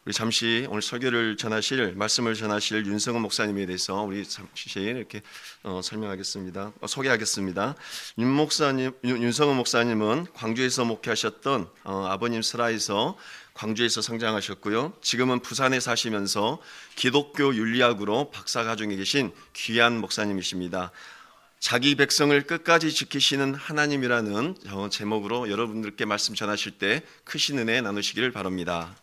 우리 잠시 오늘 설교를 전하실 말씀을 전하실 윤성은 목사님에 대해서 우리 잠시 이렇게 소개하겠습니다. 윤성은 목사님은 광주에서 목회하셨던 아버님 슬하에서 광주에서 성장하셨고요. 지금은 부산에 사시면서 기독교 윤리학으로 박사과정에 계신 귀한 목사님이십니다. 자기 백성을 끝까지 지키시는 하나님이라는 제목으로 여러분들께 말씀 전하실 때 크신 은혜 나누시기를 바랍니다.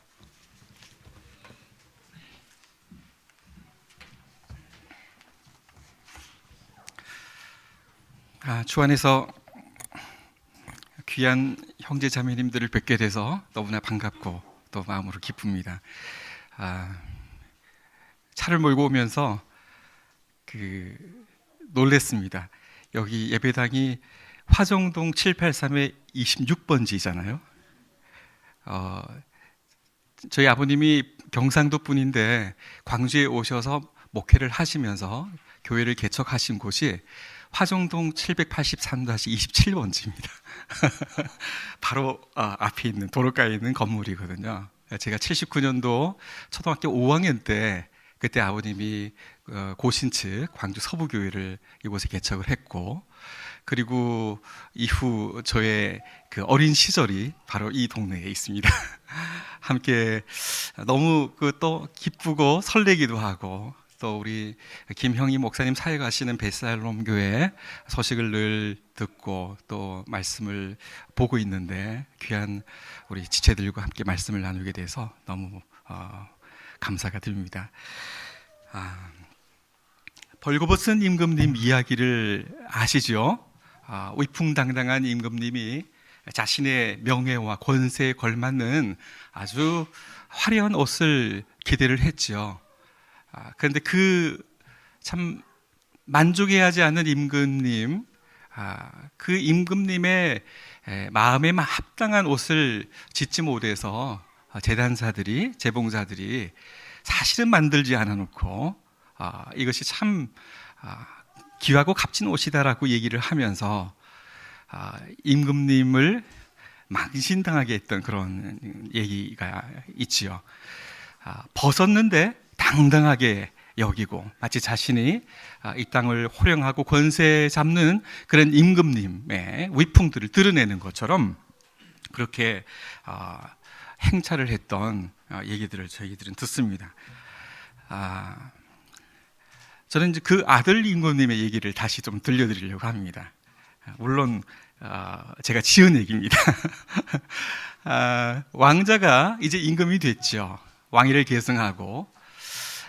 주 안에서 귀한 형제 자매님들을 뵙게 돼서 너무나 반갑고 또 마음으로 기쁩니다. 차를 몰고 오면서 놀랬습니다. 여기 예배당이 화정동 783의 26번지잖아요. 저희 아버님이 경상도 분인데 광주에 오셔서 목회를 하시면서 교회를 개척하신 곳이 화정동 783-27번지입니다. 바로 앞에 있는 도로가에 있는 건물이거든요. 제가 79년도 초등학교 5학년 때 그때 아버님이 고신측 광주 서부교회를 이곳에 개척을 했고, 그리고 이후 저의 그 어린 시절이 바로 이 동네에 있습니다. 함께 너무 또 기쁘고 설레기도 하고, 또 우리 김형희 목사님 사역하시는 베살롬 교회 소식을 늘 듣고 또 말씀을 보고 있는데 귀한 우리 지체들과 함께 말씀을 나누게 돼서 너무 감사가 듭니다. 벌거벗은 임금님 이야기를 아시죠? 위풍당당한 임금님이 자신의 명예와 권세에 걸맞는 아주 화려한 옷을 기대를 했죠. 그런데 참 만족해하지 않는 임금님, 그 임금님의 마음에 합당한 옷을 짓지 못해서 제단사들이, 제봉사들이 사실은 만들지 않아 놓고 이것이 참 귀하고 값진 옷이다라고 얘기를 하면서 임금님을 망신당하게 했던 그런 얘기가 있지요. 벗었는데 당당하게 여기고 마치 자신이 이 땅을 호령하고 권세 잡는 그런 임금님의 위풍들을 드러내는 것처럼 그렇게 행차를 했던 얘기들을 저희들은 듣습니다. 저는 이제 그 아들 임금님의 얘기를 다시 좀 들려드리려고 합니다. 물론 제가 지은 얘기입니다. 왕자가 이제 임금이 됐죠. 왕위를 계승하고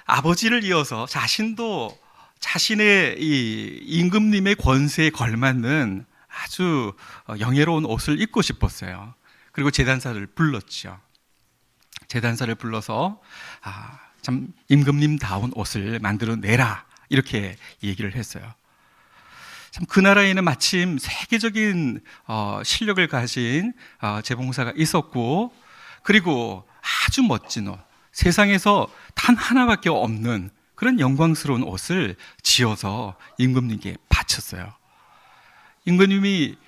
아버지를 이어서 자신도 자신의 이 임금님의 권세에 걸맞는 아주 영예로운 옷을 입고 싶었어요. 그리고 제단사를 불렀죠. 제단사를 불러서 참 임금님다운 옷을 만들어내라 이렇게 얘기를 했어요. 참 그 나라에는 마침 세계적인 실력을 가진 제봉사가 있었고, 그리고 아주 멋진 옷, 세상에서 단 하나밖에 없는 그런 영광스러운 옷을 지어서 임금님께 바쳤어요. 임금님이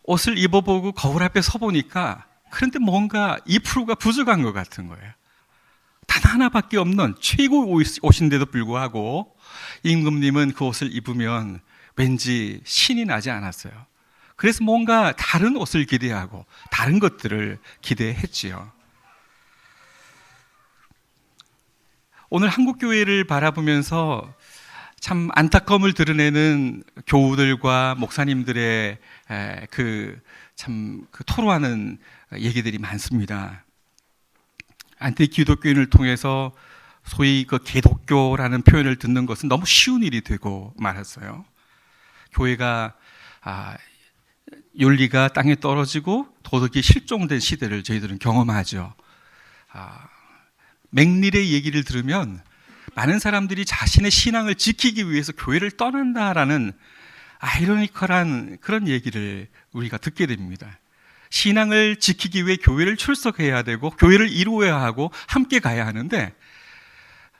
옷을 입어보고 거울 앞에 서보니까 그런데 뭔가 2%가 부족한 것 같은 거예요. 단 하나밖에 없는 최고 옷인데도 불구하고 임금님은 그 옷을 입으면 왠지 신이 나지 않았어요. 그래서 뭔가 다른 옷을 기대하고 다른 것들을 기대했지요. 오늘 한국교회를 바라보면서 참 안타까움을 드러내는 교우들과 목사님들의 그 토로하는 얘기들이 많습니다. 안티 기독교인을 통해서 소위 그 개독교라는 표현을 듣는 것은 너무 쉬운 일이 되고 말았어요. 교회가 윤리가 땅에 떨어지고 도덕이 실종된 시대를 저희들은 경험하죠. 맥릴의 얘기를 들으면 많은 사람들이 자신의 신앙을 지키기 위해서 교회를 떠난다라는 아이러니컬한 그런 얘기를 우리가 듣게 됩니다. 신앙을 지키기 위해 교회를 출석해야 되고 교회를 이루어야 하고 함께 가야 하는데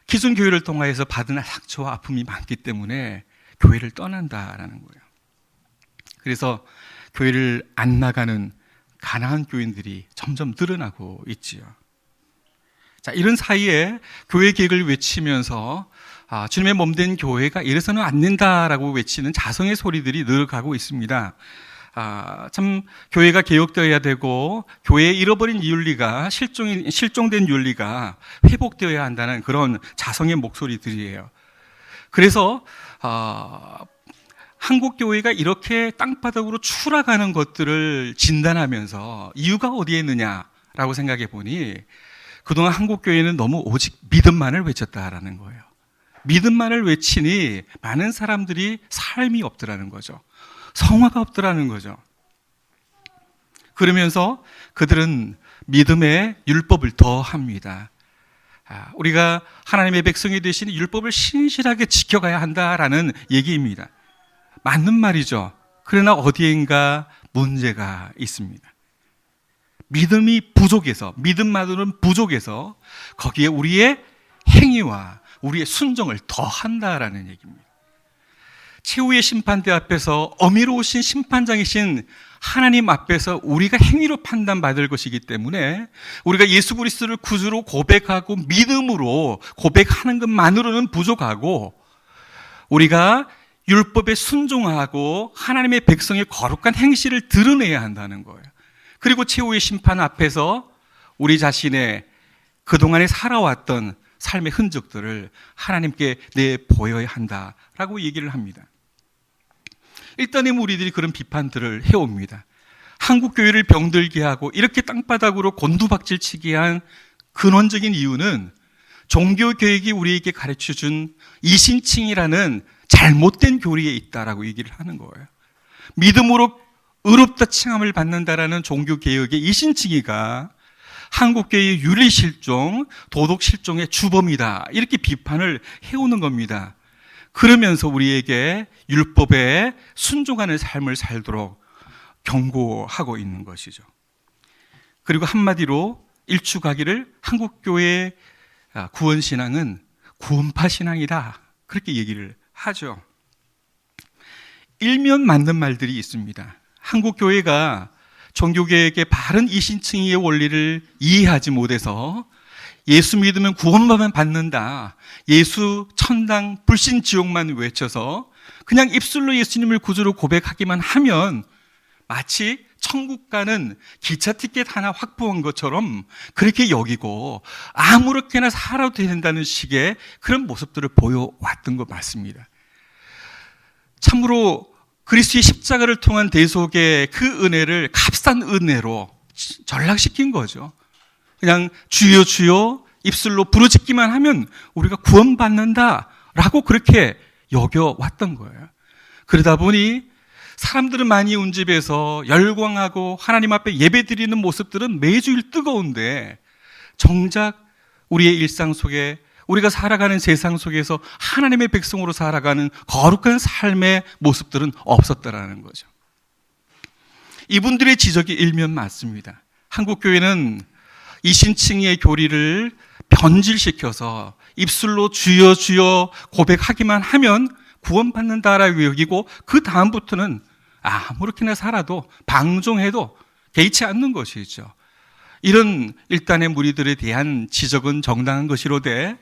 기존 교회를 통해서 받은 상처와 아픔이 많기 때문에 교회를 떠난다라는 거예요. 그래서 교회를 안 나가는 가난한 교인들이 점점 늘어나고 있지요. 자, 이런 사이에 교회 계획을 외치면서 주님의 몸된 교회가 이래서는 안 된다라고 외치는 자성의 소리들이 늘 가고 있습니다. 참 교회가 개혁되어야 되고 교회의 잃어버린 윤리가 실종된 윤리가 회복되어야 한다는 그런 자성의 목소리들이에요. 그래서 한국 교회가 이렇게 땅바닥으로 추락하는 것들을 진단하면서 이유가 어디에 있느냐라고 생각해 보니 그동안 한국 교회는 너무 오직 믿음만을 외쳤다라는 거예요. 믿음만을 외치니 많은 사람들이 삶이 없더라는 거죠. 성화가 없더라는 거죠. 그러면서 그들은 믿음의 율법을 더합니다. 우리가 하나님의 백성이 되신 율법을 신실하게 지켜가야 한다라는 얘기입니다. 맞는 말이죠. 그러나 어디엔가 문제가 있습니다. 믿음이 부족해서, 믿음만으로는 부족해서 거기에 우리의 행위와 우리의 순종을 더한다라는 얘기입니다. 최후의 심판대 앞에서 어미로우신 심판장이신 하나님 앞에서 우리가 행위로 판단받을 것이기 때문에 우리가 예수 그리스도를 구주로 고백하고 믿음으로 고백하는 것만으로는 부족하고 우리가 율법에 순종하고 하나님의 백성의 거룩한 행실을 드러내야 한다는 거예요. 그리고 최후의 심판 앞에서 우리 자신의 그동안에 살아왔던 삶의 흔적들을 하나님께 내보여야 한다라고 얘기를 합니다. 일단은 우리들이 그런 비판들을 해옵니다. 한국 교회를 병들게 하고 이렇게 땅바닥으로 곤두박질 치게 한 근원적인 이유는 종교 교육이 우리에게 가르쳐준 이신칭이라는 잘못된 교리에 있다라고 얘기를 하는 거예요. 믿음으로 의롭다 칭함을 받는다라는 종교 개혁의 이신칭이가 한국교회의 윤리실종, 도덕실종의 주범이다. 이렇게 비판을 해오는 겁니다. 그러면서 우리에게 율법에 순종하는 삶을 살도록 경고하고 있는 것이죠. 그리고 한마디로 일축하기를 한국교회의 구원신앙은 구원파 신앙이다. 그렇게 얘기를 하죠. 일면 맞는 말들이 있습니다. 한국교회가 종교개혁의 바른 이신칭의의 원리를 이해하지 못해서 예수 믿으면 구원만 받는다. 예수 천당 불신 지옥만 외쳐서 그냥 입술로 예수님을 구주로 고백하기만 하면 마치 천국 가는 기차 티켓 하나 확보한 것처럼 그렇게 여기고 아무렇게나 살아도 된다는 식의 그런 모습들을 보여왔던 것 맞습니다. 참으로 그리스도의 십자가를 통한 대속의 그 은혜를 값싼 은혜로 전락시킨 거죠. 그냥 주여 주여 입술로 부르짖기만 하면 우리가 구원받는다라고 그렇게 여겨왔던 거예요. 그러다 보니 사람들은 많이 온 집에서 열광하고 하나님 앞에 예배드리는 모습들은 매주일 뜨거운데 정작 우리의 일상 속에 우리가 살아가는 세상 속에서 하나님의 백성으로 살아가는 거룩한 삶의 모습들은 없었다라는 거죠. 이분들의 지적이 일면 맞습니다. 한국교회는 이신칭의 교리를 변질시켜서 입술로 주여 주여 고백하기만 하면 구원받는다라고 여기고 그 다음부터는 아무렇게나 살아도 방종해도 개의치 않는 것이죠. 이런 일단의 무리들에 대한 지적은 정당한 것이로되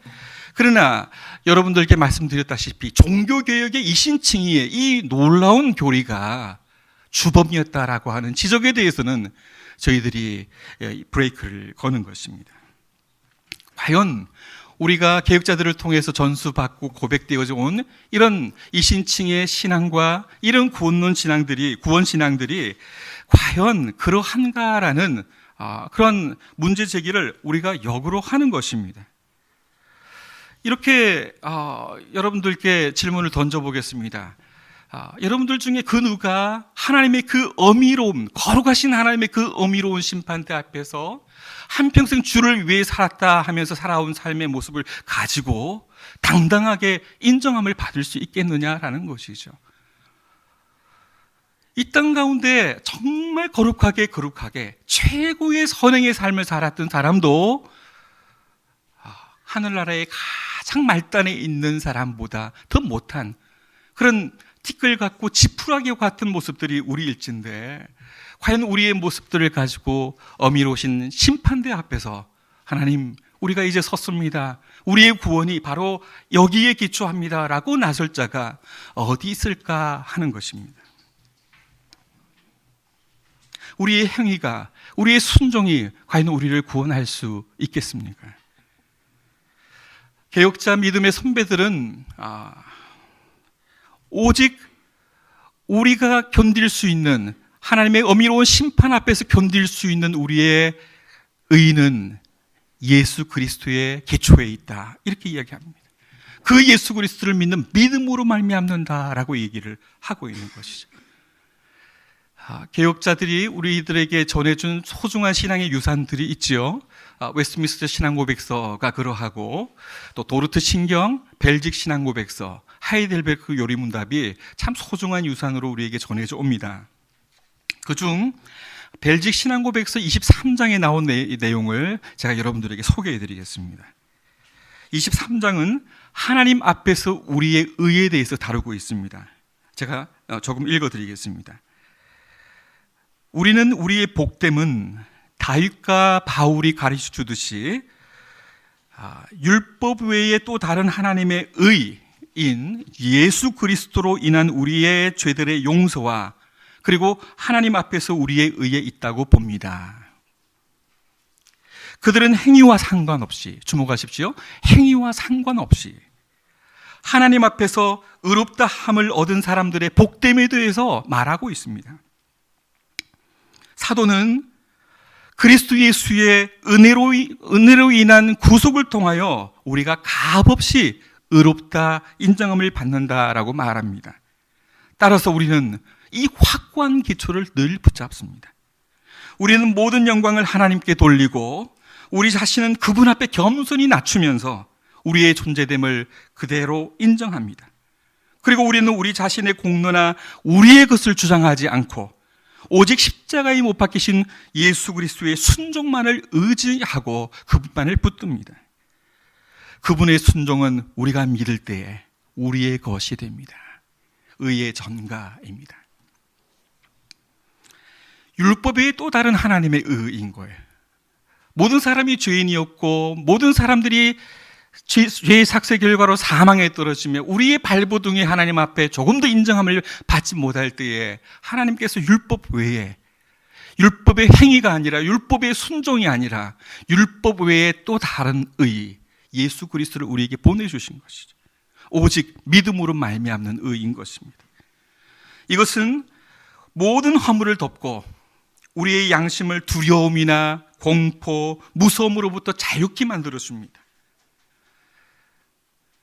그러나 여러분들께 말씀드렸다시피 종교개혁의 이신칭의의 이 놀라운 교리가 주범이었다라고 하는 지적에 대해서는 저희들이 브레이크를 거는 것입니다. 과연 우리가 개혁자들을 통해서 전수받고 고백되어져 온 이런 이신칭의 신앙과 이런 구원신앙들이 과연 그러한가라는 그런 문제 제기를 우리가 역으로 하는 것입니다. 이렇게 여러분들께 질문을 던져보겠습니다. 여러분들 중에 그 누가 하나님의 그 어미로움, 거룩하신 하나님의 그 어미로운 심판대 앞에서 한평생 주를 위해 살았다 하면서 살아온 삶의 모습을 가지고 당당하게 인정함을 받을 수 있겠느냐라는 것이죠. 이 땅 가운데 정말 거룩하게 최고의 선행의 삶을 살았던 사람도 하늘나라의 가장 말단에 있는 사람보다 더 못한 그런 티끌 같고 지푸라기 같은 모습들이 우리일진데 과연 우리의 모습들을 가지고 어미로우신 심판대 앞에서 하나님 우리가 이제 섰습니다. 우리의 구원이 바로 여기에 기초합니다. 라고 나설 자가 어디 있을까 하는 것입니다. 우리의 행위가, 우리의 순종이 과연 우리를 구원할 수 있겠습니까? 개혁자 믿음의 선배들은 오직 우리가 견딜 수 있는, 하나님의 어미로운 심판 앞에서 견딜 수 있는 우리의 의는 예수 그리스도의 기초에 있다, 이렇게 이야기합니다. 그 예수 그리스도를 믿는 믿음으로 말미암는다라고 얘기를 하고 있는 것이죠. 개혁자들이 우리들에게 전해준 소중한 신앙의 유산들이 있지요. 웨스트민스터 신앙고백서가 그러하고, 또 도르트 신경, 벨직 신앙고백서, 하이델베르크 요리문답이 참 소중한 유산으로 우리에게 전해져 옵니다. 그중 벨직 신앙고백서 23장에 나온 내용을 제가 여러분들에게 소개해 드리겠습니다. 23장은 하나님 앞에서 우리의 의에 대해서 다루고 있습니다. 제가 조금 읽어 드리겠습니다. 우리는 우리의 복됨은 다윗과 바울이 가르쳐 주듯이 율법 외에 또 다른 하나님의 의인 예수 그리스도로 인한 우리의 죄들의 용서와 그리고 하나님 앞에서 우리의 의에 있다고 봅니다. 그들은 행위와 상관없이, 주목하십시오, 행위와 상관없이 하나님 앞에서 의롭다 함을 얻은 사람들의 복됨에 대해서 말하고 있습니다. 사도는 그리스도 예수의 은혜로 인한 구속을 통하여 우리가 값없이 의롭다 인정함을 받는다라고 말합니다. 따라서 우리는 이 확고한 기초를 늘 붙잡습니다. 우리는 모든 영광을 하나님께 돌리고 우리 자신은 그분 앞에 겸손히 낮추면서 우리의 존재됨을 그대로 인정합니다. 그리고 우리는 우리 자신의 공로나 우리의 것을 주장하지 않고 오직 십자가에 못 박히신 예수 그리스도의 순종만을 의지하고 그분만을 붙듭니다. 그분의 순종은 우리가 믿을 때에 우리의 것이 됩니다. 의의 전가입니다. 율법의 또 다른 하나님의 의인 거예요. 모든 사람이 죄인이었고 모든 사람들이 죄의 삭세 결과로 사망에 떨어지며 우리의 발버둥이 하나님 앞에 조금 더 인정함을 받지 못할 때에 하나님께서 율법 외에, 율법의 행위가 아니라 율법의 순종이 아니라 율법 외에 또 다른 의, 예수 그리스도를 우리에게 보내주신 것이죠. 오직 믿음으로 말미암는 의인 것입니다. 이것은 모든 허물을 덮고 우리의 양심을 두려움이나 공포, 무서움으로부터 자유케 만들어줍니다.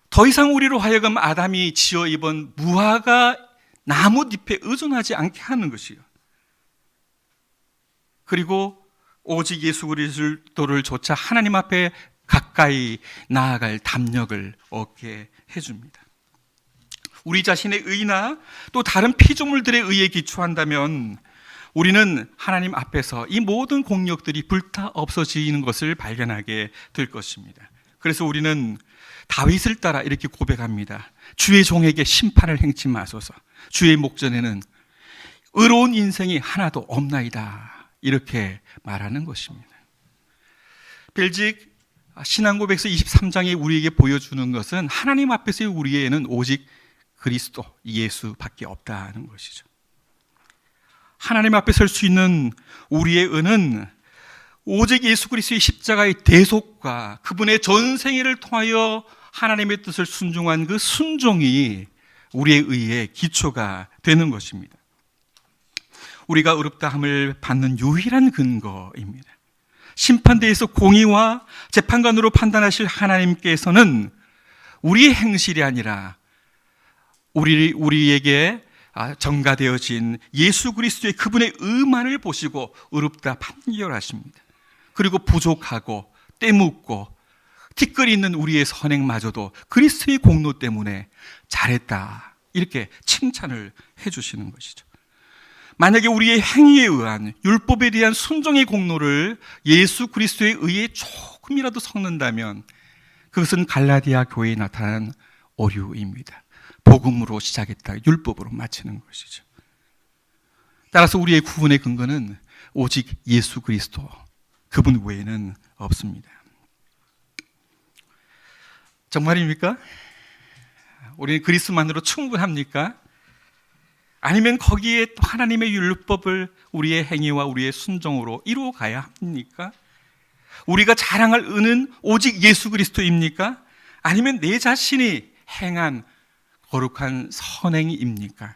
더 이상 우리로 하여금 아담이 지어 입은 무화과 나뭇잎에 의존하지 않게 하는 것이요. 그리고 오직 예수 그리스도를 조차 하나님 앞에 가까이 나아갈 담력을 얻게 해줍니다. 우리 자신의 의나 또 다른 피조물들의 의에 기초한다면 우리는 하나님 앞에서 이 모든 공력들이 불타 없어지는 것을 발견하게 될 것입니다. 그래서 우리는 다윗을 따라 이렇게 고백합니다. 주의 종에게 심판을 행치 마소서. 주의 목전에는 의로운 인생이 하나도 없나이다. 이렇게 말하는 것입니다. 벨직 신앙고백서 23장이 우리에게 보여주는 것은 하나님 앞에서의 우리에는 오직 그리스도, 예수밖에 없다는 것이죠. 하나님 앞에 설 수 있는 우리의 은은 오직 예수 그리스도의 십자가의 대속과 그분의 전생애를 통하여 하나님의 뜻을 순종한 그 순종이 우리의 의의 기초가 되는 것입니다. 우리가 의롭다함을 받는 유일한 근거입니다. 심판대에서 공의와 재판관으로 판단하실 하나님께서는 우리의 행실이 아니라 우리에게 전가되어진 예수 그리스도의 그분의 의만을 보시고 의롭다 판결하십니다. 그리고 부족하고 때묻고 티끌이 있는 우리의 선행마저도 그리스도의 공로 때문에 잘했다, 이렇게 칭찬을 해주시는 것이죠. 만약에 우리의 행위에 의한 율법에 대한 순종의 공로를 예수 그리스도의 의에 조금이라도 섞는다면 그것은 갈라디아 교회에 나타난 오류입니다. 복음으로 시작했다 율법으로 마치는 것이죠. 따라서 우리의 구원의 근거는 오직 예수 그리스도, 그분 외에는 없습니다. 정말입니까? 우리는 그리스도만으로 충분합니까? 아니면 거기에 또 하나님의 율법을 우리의 행위와 우리의 순종으로 이루어 가야 합니까? 우리가 자랑할 은은 오직 예수 그리스도입니까? 아니면 내 자신이 행한 거룩한 선행입니까?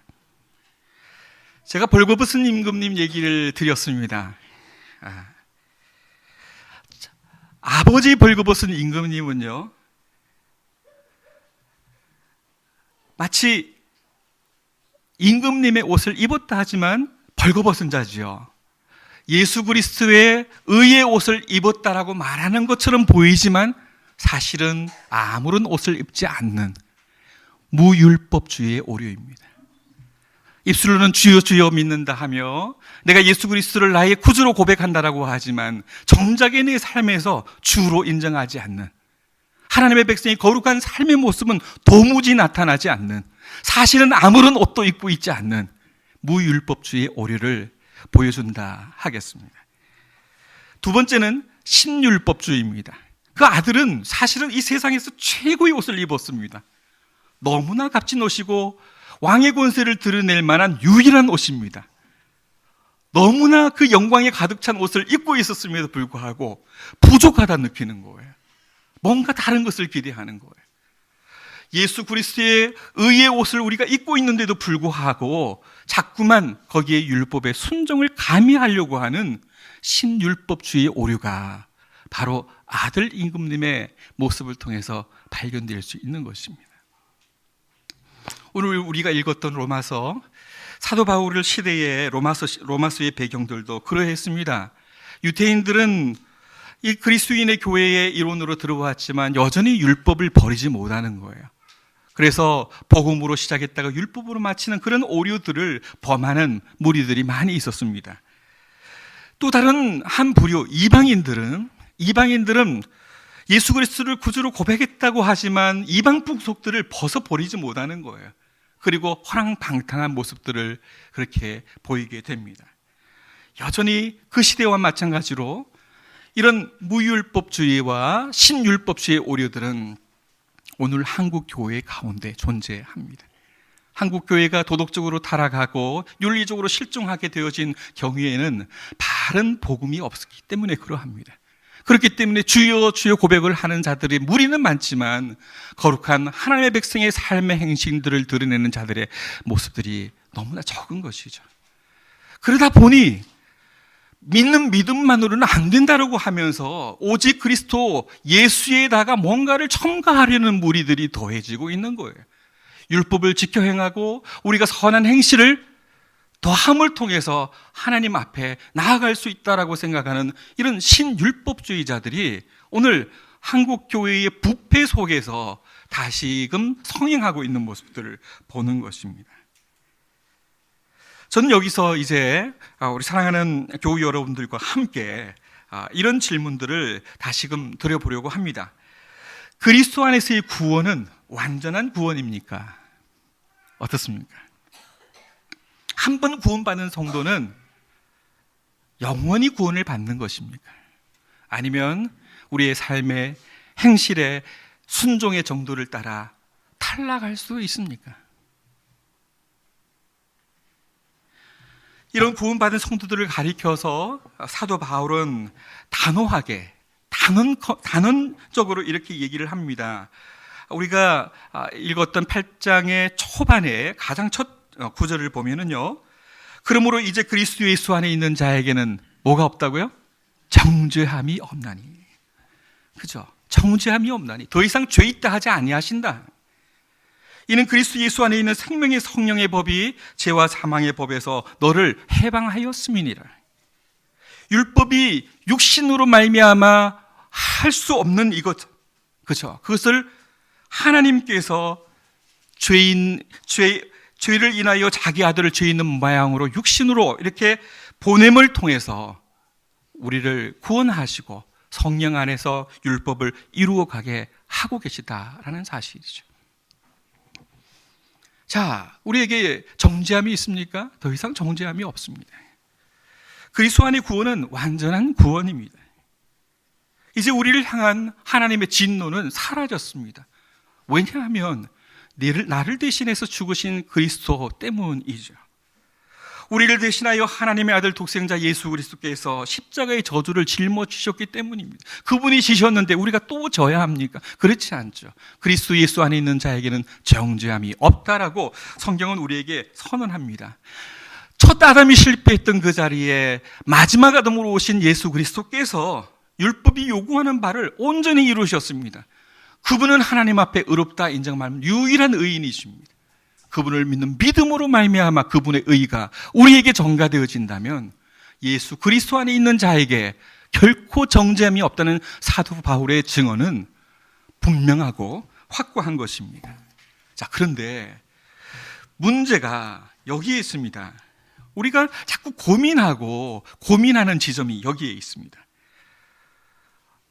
제가 벌거벗은 임금님 얘기를 드렸습니다. 아버지 벌거벗은 임금님은요, 마치 임금님의 옷을 입었다 하지만 벌거벗은 자지요. 예수 그리스도의 의의 옷을 입었다라고 말하는 것처럼 보이지만 사실은 아무런 옷을 입지 않는 무율법주의의 오류입니다. 입술로는 주여 주여 믿는다 하며 내가 예수 그리스도를 나의 구주로 고백한다라고 하지만 정작의 내 삶에서 주로 인정하지 않는, 하나님의 백성이 거룩한 삶의 모습은 도무지 나타나지 않는, 사실은 아무런 옷도 입고 있지 않는 무율법주의의 오류를 보여준다 하겠습니다. 두 번째는 신율법주의입니다. 그 아들은 사실은 이 세상에서 최고의 옷을 입었습니다. 너무나 값진 옷이고 왕의 권세를 드러낼 만한 유일한 옷입니다. 너무나 그 영광에 가득 찬 옷을 입고 있었음에도 불구하고 부족하다 느끼는 거예요. 뭔가 다른 것을 기대하는 거예요. 예수 그리스도의 의의 옷을 우리가 입고 있는데도 불구하고 자꾸만 거기에 율법의 순종을 가미하려고 하는 신율법주의의 오류가 바로 아들 임금님의 모습을 통해서 발견될 수 있는 것입니다. 오늘 우리가 읽었던 로마서, 사도 바울 시대의 로마서의 배경들도 그러했습니다. 유대인들은 이 그리스도인의 교회의 일원으로 들어왔지만 여전히 율법을 버리지 못하는 거예요. 그래서 복음으로 시작했다가 율법으로 마치는 그런 오류들을 범하는 무리들이 많이 있었습니다. 또 다른 한 부류 이방인들은 예수 그리스도를 구주로 고백했다고 하지만 이방 풍속들을 벗어버리지 못하는 거예요. 그리고 허랑방탕한 모습들을 그렇게 보이게 됩니다. 여전히 그 시대와 마찬가지로 이런 무율법주의와 신율법주의의 오류들은 오늘 한국 교회 가운데 존재합니다. 한국 교회가 도덕적으로 타락하고 윤리적으로 실종하게 되어진 경우에는 바른 복음이 없었기 때문에 그러합니다. 그렇기 때문에 주여 주여 고백을 하는 자들의 무리는 많지만 거룩한 하나님의 백성의 삶의 행실들을 드러내는 자들의 모습들이 너무나 적은 것이죠. 그러다 보니 믿는 믿음만으로는 안 된다라고 하면서 오직 그리스도 예수에다가 뭔가를 첨가하려는 무리들이 더해지고 있는 거예요. 율법을 지켜 행하고 우리가 선한 행실을 더함을 통해서 하나님 앞에 나아갈 수 있다라고 생각하는 이런 신율법주의자들이 오늘 한국 교회의 부패 속에서 다시금 성행하고 있는 모습들을 보는 것입니다. 저는 여기서 이제 우리 사랑하는 교우 여러분들과 함께 이런 질문들을 다시금 드려보려고 합니다. 그리스도 안에서의 구원은 완전한 구원입니까? 어떻습니까? 한 번 구원받은 성도는 영원히 구원을 받는 것입니까? 아니면 우리의 삶의 행실의 순종의 정도를 따라 탈락할 수 있습니까? 이런 구원받은 성도들을 가리켜서 사도 바울은 단호하게 단언적으로 이렇게 얘기를 합니다. 우리가 읽었던 8장의 초반에 가장 첫 구절을 보면은요, 그러므로 이제 그리스도 예수 안에 있는 자에게는 뭐가 없다고요? 정죄함이 없나니. 그죠? 정죄함이 없나니. 더 이상 죄 있다 하지 아니하신다. 이는 그리스도 예수 안에 있는 생명의 성령의 법이 죄와 사망의 법에서 너를 해방하였음이니라. 율법이 육신으로 말미암아 할 수 없는 이것, 그죠? 그것을 하나님께서 죄를 인하여 자기 아들을 죄 있는 모양으로 육신으로 이렇게 보냄을 통해서 우리를 구원하시고 성령 안에서 율법을 이루어가게 하고 계시다라는 사실이죠. 자, 우리에게 정죄함이 있습니까? 더 이상 정죄함이 없습니다. 그리스도 안의 구원은 완전한 구원입니다. 이제 우리를 향한 하나님의 진노는 사라졌습니다. 왜냐하면 나를 대신해서 죽으신 그리스도 때문이죠. 우리를 대신하여 하나님의 아들 독생자 예수 그리스도께서 십자가의 저주를 짊어지셨기 때문입니다. 그분이 지셨는데 우리가 또 져야 합니까? 그렇지 않죠. 그리스도 예수 안에 있는 자에게는 정죄함이 없다라고 성경은 우리에게 선언합니다. 첫 아담이 실패했던 그 자리에 마지막 아담으로 오신 예수 그리스도께서 율법이 요구하는 바를 온전히 이루셨습니다. 그분은 하나님 앞에 의롭다 인정받는 유일한 의인이십니다. 그분을 믿는 믿음으로 말미암아 그분의 의가 우리에게 전가되어진다면 예수 그리스도 안에 있는 자에게 결코 정죄함이 없다는 사도 바울의 증언은 분명하고 확고한 것입니다. 자, 그런데 문제가 여기에 있습니다. 우리가 자꾸 고민하는 지점이 여기에 있습니다.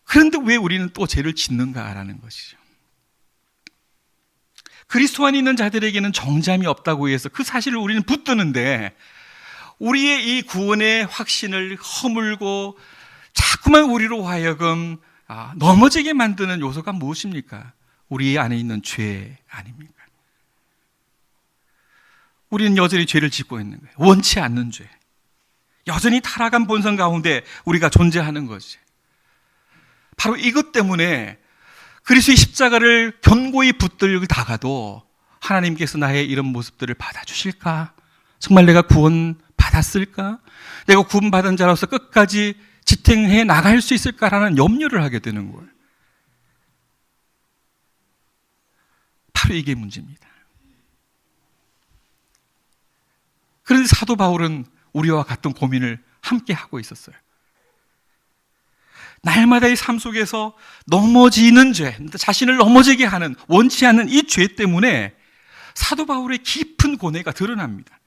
그런데 왜 우리는 또 죄를 짓는가라는 것이죠. 그리스도 안에 있는 자들에게는 정죄함이 없다고 해서 그 사실을 우리는 붙드는데 우리의 이 구원의 확신을 허물고 자꾸만 우리로 하여금 넘어지게 만드는 요소가 무엇입니까? 우리 안에 있는 죄 아닙니까? 우리는 여전히 죄를 짓고 있는 거예요. 원치 않는 죄. 여전히 타락한 본성 가운데 우리가 존재하는 거지. 바로 이것 때문에 그리스도의 십자가를 견고히 붙들다가도 하나님께서 나의 이런 모습들을 받아주실까? 정말 내가 구원 받았을까? 내가 구원 받은 자로서 끝까지 지탱해 나갈 수 있을까라는 염려를 하게 되는 거예요. 바로 이게 문제입니다. 그런데 사도 바울은 우리와 같은 고민을 함께 하고 있었어요. 날마다의 삶 속에서 넘어지는 죄, 자신을 넘어지게 하는 원치 않는 이 죄 때문에 사도 바울의 깊은 고뇌가 드러납니다.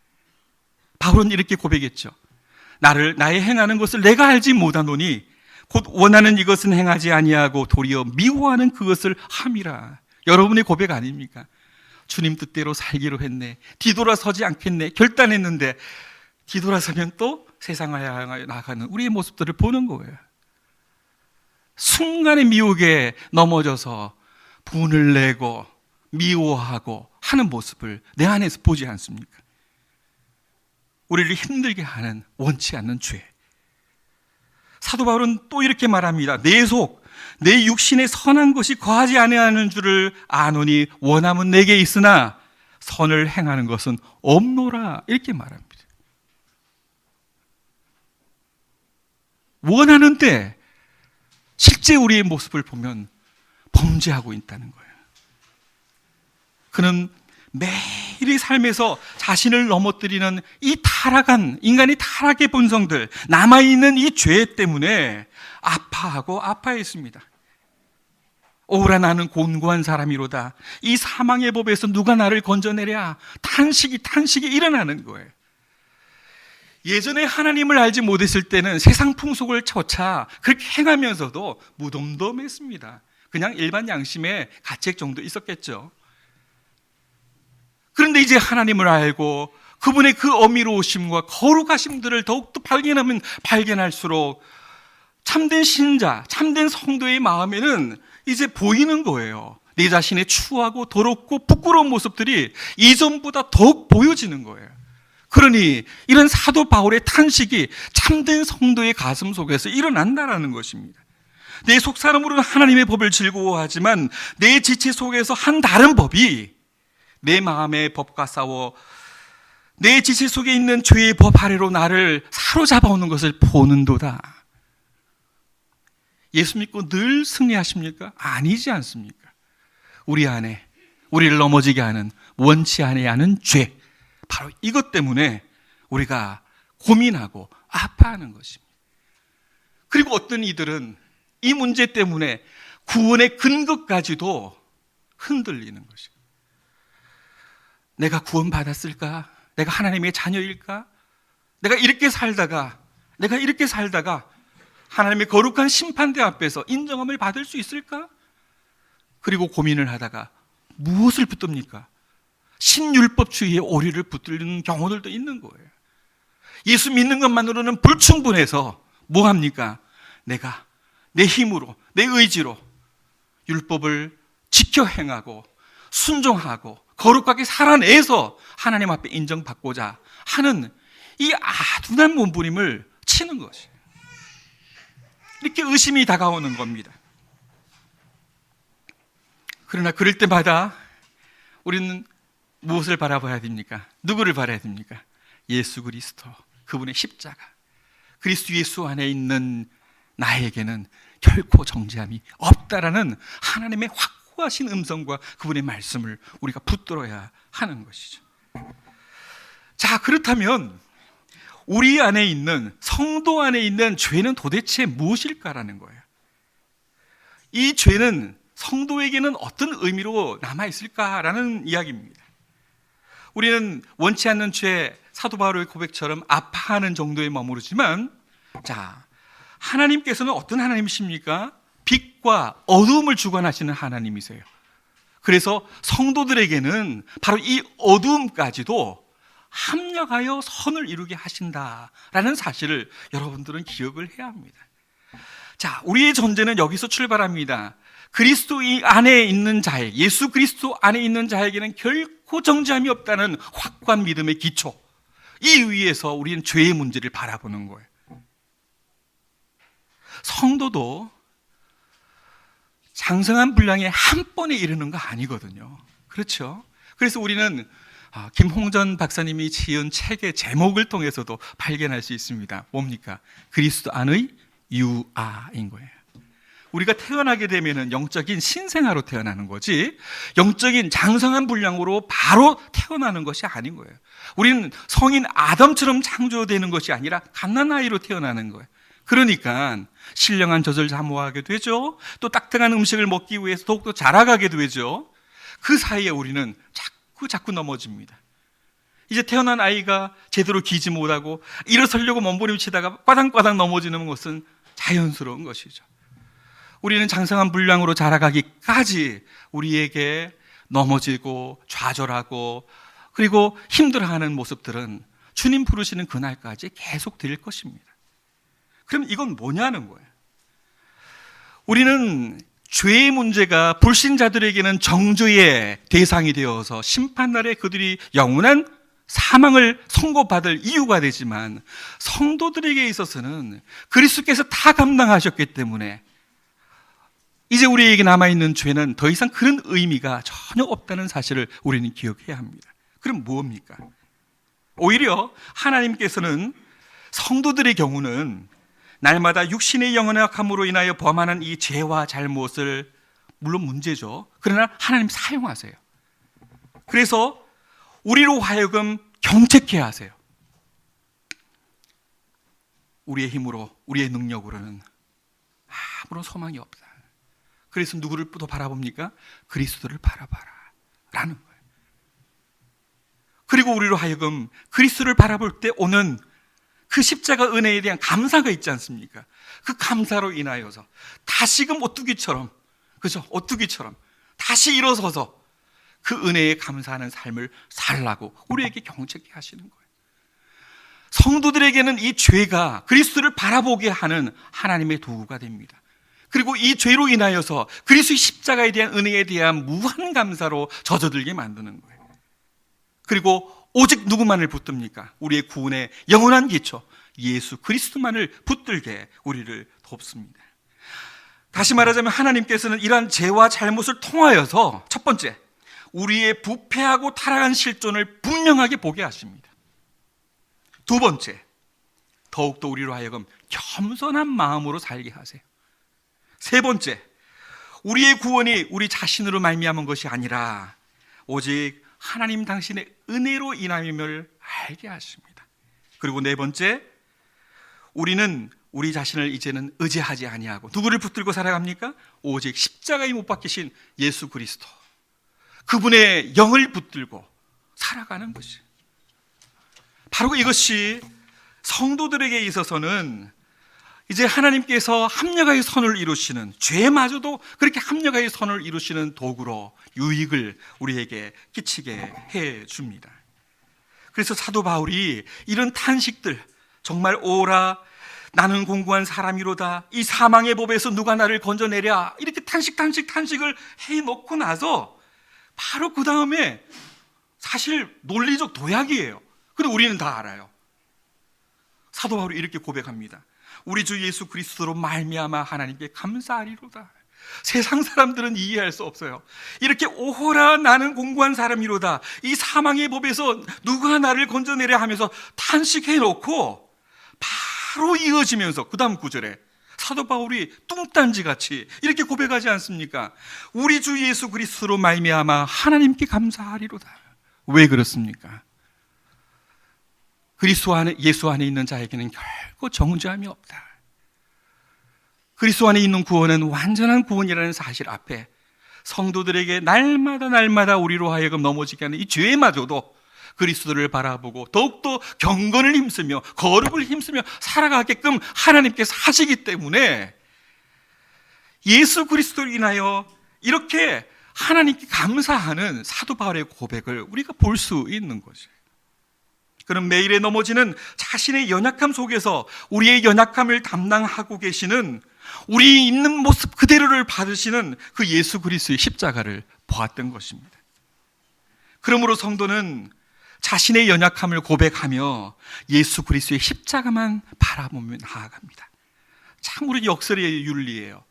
바울은 이렇게 고백했죠. 나의 행하는 것을 내가 알지 못하노니 곧 원하는 이것은 행하지 아니하고 도리어 미워하는 그것을 함이라. 여러분의 고백 아닙니까? 주님 뜻대로 살기로 했네. 뒤돌아서지 않겠네. 결단했는데 뒤돌아서면 또 세상을 향하여 나가는 우리의 모습들을 보는 거예요. 순간의 미혹에 넘어져서 분을 내고 미워하고 하는 모습을 내 안에서 보지 않습니까? 우리를 힘들게 하는 원치 않는 죄. 사도 바울은 또 이렇게 말합니다. 내 속, 내 육신에 선한 것이 거하지 아니하는 줄을 아노니 원함은 내게 있으나 선을 행하는 것은 없노라. 이렇게 말합니다. 원하는데 실제 우리의 모습을 보면 범죄하고 있다는 거예요. 그는 매일의 삶에서 자신을 넘어뜨리는 이 타락한 인간의 타락의 본성들, 남아있는 이 죄 때문에 아파했습니다. 오라 나는 곤고한 사람이로다. 이 사망의 법에서 누가 나를 건져내랴. 탄식이 일어나는 거예요. 예전에 하나님을 알지 못했을 때는 세상 풍속을 쫓아 그렇게 행하면서도 무덤덤했습니다. 그냥 일반 양심의 가책 정도 있었겠죠. 그런데 이제 하나님을 알고 그분의 그 어미로우심과 거룩하심들을 더욱더 발견하면 발견할수록 참된 신자, 참된 성도의 마음에는 이제 보이는 거예요. 내 자신의 추하고 더럽고 부끄러운 모습들이 이전보다 더욱 보여지는 거예요. 그러니 이런 사도 바울의 탄식이 참된 성도의 가슴 속에서 일어난다라는 것입니다. 내 속사람으로는 하나님의 법을 즐거워하지만 내 지체 속에서 한 다른 법이 내 마음의 법과 싸워 내 지체 속에 있는 죄의 법 아래로 나를 사로잡아오는 것을 보는도다. 예수 믿고 늘 승리하십니까? 아니지 않습니까? 우리 안에 우리를 넘어지게 하는 원치 않는 죄, 바로 이것 때문에 우리가 고민하고 아파하는 것입니다. 그리고 어떤 이들은 이 문제 때문에 구원의 근거까지도 흔들리는 것입니다. 내가 구원받았을까? 내가 하나님의 자녀일까? 내가 이렇게 살다가 하나님의 거룩한 심판대 앞에서 인정함을 받을 수 있을까? 그리고 고민을 하다가 무엇을 붙듭니까? 신율법주의의 오리를 붙들리는 경우들도 있는 거예요. 예수 믿는 것만으로는 불충분해서 뭐 합니까? 내가 내 힘으로, 내 의지로 율법을 지켜 행하고 순종하고 거룩하게 살아내서 하나님 앞에 인정받고자 하는 이 아둔한 몸부림을 치는 것이에요. 이렇게 의심이 다가오는 겁니다. 그러나 그럴 때마다 우리는 무엇을 바라봐야 됩니까? 누구를 바라야 됩니까? 예수 그리스도, 그분의 십자가. 그리스도 예수 안에 있는 나에게는 결코 정죄함이 없다라는 하나님의 확고하신 음성과 그분의 말씀을 우리가 붙들어야 하는 것이죠. 자, 그렇다면 우리 안에 있는, 성도 안에 있는 죄는 도대체 무엇일까라는 거예요. 이 죄는 성도에게는 어떤 의미로 남아있을까라는 이야기입니다. 우리는 원치 않는 죄, 사도 바울의 고백처럼 아파하는 정도에 머무르지만, 자, 하나님께서는 어떤 하나님이십니까? 빛과 어두움을 주관하시는 하나님이세요. 그래서 성도들에게는 바로 이 어두움까지도 합력하여 선을 이루게 하신다라는 사실을 여러분들은 기억을 해야 합니다. 자, 우리의 전제는 여기서 출발합니다. 그리스도 안에 있는 자에, 예수 그리스도 안에 있는 자에게는 결코 정죄함이 없다는 확고한 믿음의 기초, 이 위에서 우리는 죄의 문제를 바라보는 거예요. 성도도 장성한 분량에 한 번에 이르는 거 아니거든요. 그렇죠? 그래서 우리는 김홍전 박사님이 지은 책의 제목을 통해서도 발견할 수 있습니다. 뭡니까? 그리스도 안의 유아인 거예요. 우리가 태어나게 되면은 영적인 신생아로 태어나는 거지, 영적인 장성한 분량으로 바로 태어나는 것이 아닌 거예요. 우리는 성인 아담처럼 창조되는 것이 아니라 갓난아이로 태어나는 거예요. 그러니까 신령한 젖을 사모하게 되죠. 또 딱딱한 음식을 먹기 위해서 더욱더 자라가게 되죠. 그 사이에 우리는 자꾸 넘어집니다. 이제 태어난 아이가 제대로 기지 못하고 일어서려고 몸부림치다가 빠당빠당 넘어지는 것은 자연스러운 것이죠. 우리는 장성한 분량으로 자라가기까지 우리에게 넘어지고 좌절하고 그리고 힘들어하는 모습들은 주님 부르시는 그날까지 계속 될 것입니다. 그럼 이건 뭐냐는 거예요. 우리는 죄의 문제가 불신자들에게는 정죄의 대상이 되어서 심판날에 그들이 영원한 사망을 선고받을 이유가 되지만, 성도들에게 있어서는 그리스도께서 다 감당하셨기 때문에 이제 우리에게 남아있는 죄는 더 이상 그런 의미가 전혀 없다는 사실을 우리는 기억해야 합니다. 그럼 뭡니까? 오히려 하나님께서는 성도들의 경우는 날마다 육신의 연약함으로 인하여 범하는 이 죄와 잘못을, 물론 문제죠, 그러나 하나님 사용하세요. 그래서 우리로 하여금 경책해야 하세요. 우리의 힘으로, 우리의 능력으로는 아무런 소망이 없다. 그래서 누구를 또 바라봅니까? 그리스도를 바라봐라 라는 거예요. 그리고 우리로 하여금 그리스도를 바라볼 때 오는 그 십자가 은혜에 대한 감사가 있지 않습니까? 그 감사로 인하여서 다시금 오뚜기처럼, 그죠? 오뚜기처럼 다시 일어서서 그 은혜에 감사하는 삶을 살라고 우리에게 경책해 하시는 거예요. 성도들에게는 이 죄가 그리스도를 바라보게 하는 하나님의 도구가 됩니다. 그리고 이 죄로 인하여서 그리스도의 십자가에 대한 은혜에 대한 무한 감사로 젖어들게 만드는 거예요. 그리고 오직 누구만을 붙듭니까? 우리의 구원의 영원한 기초 예수 그리스도만을 붙들게 우리를 돕습니다. 다시 말하자면 하나님께서는 이러한 죄와 잘못을 통하여서 첫 번째, 우리의 부패하고 타락한 실존을 분명하게 보게 하십니다. 두 번째, 더욱더 우리로 하여금 겸손한 마음으로 살게 하세요. 세 번째, 우리의 구원이 우리 자신으로 말미암은 것이 아니라 오직 하나님 당신의 은혜로 인함임을 알게 하십니다. 그리고 네 번째, 우리는 우리 자신을 이제는 의지하지 아니하고 누구를 붙들고 살아갑니까? 오직 십자가에 못 박히신 예수 그리스도, 그분의 영을 붙들고 살아가는 것이, 바로 이것이 성도들에게 있어서는 이제 하나님께서 합력하여 선을 이루시는, 죄마저도 그렇게 합력하여 선을 이루시는 도구로 유익을 우리에게 끼치게 해 줍니다. 그래서 사도 바울이 이런 탄식들, 정말 오라 나는 공고한 사람이로다, 이 사망의 법에서 누가 나를 건져내랴, 이렇게 탄식을 해놓고 나서 바로 그 다음에 사실 논리적 도약이에요. 근데 우리는 다 알아요. 사도 바울이 이렇게 고백합니다. 우리 주 예수 그리스도로 말미암아 하나님께 감사하리로다. 세상 사람들은 이해할 수 없어요. 이렇게 오호라 나는 공고한 사람이로다, 이 사망의 법에서 누가 나를 건져내려 하면서 탄식해 놓고 바로 이어지면서 그 다음 구절에 사도 바울이 뚱딴지같이 이렇게 고백하지 않습니까? 우리 주 예수 그리스도로 말미암아 하나님께 감사하리로다. 왜 그렇습니까? 그리스도 안에, 예수 안에 있는 자에게는 결코 정죄함이 없다. 그리스도 안에 있는 구원은 완전한 구원이라는 사실 앞에 성도들에게 날마다 우리로 하여금 넘어지게 하는 이 죄마저도 그리스도를 바라보고 더욱더 경건을 힘쓰며 거룩을 힘쓰며 살아가게끔 하나님께서 하시기 때문에 예수 그리스도를 인하여 이렇게 하나님께 감사하는 사도 바울의 고백을 우리가 볼 수 있는 거죠. 그럼 매일에 넘어지는 자신의 연약함 속에서 우리의 연약함을 담당하고 계시는, 우리 있는 모습 그대로를 받으시는 그 예수 그리스도의 십자가를 보았던 것입니다. 그러므로 성도는 자신의 연약함을 고백하며 예수 그리스도의 십자가만 바라보며 나아갑니다. 참으로 역설의 윤리예요.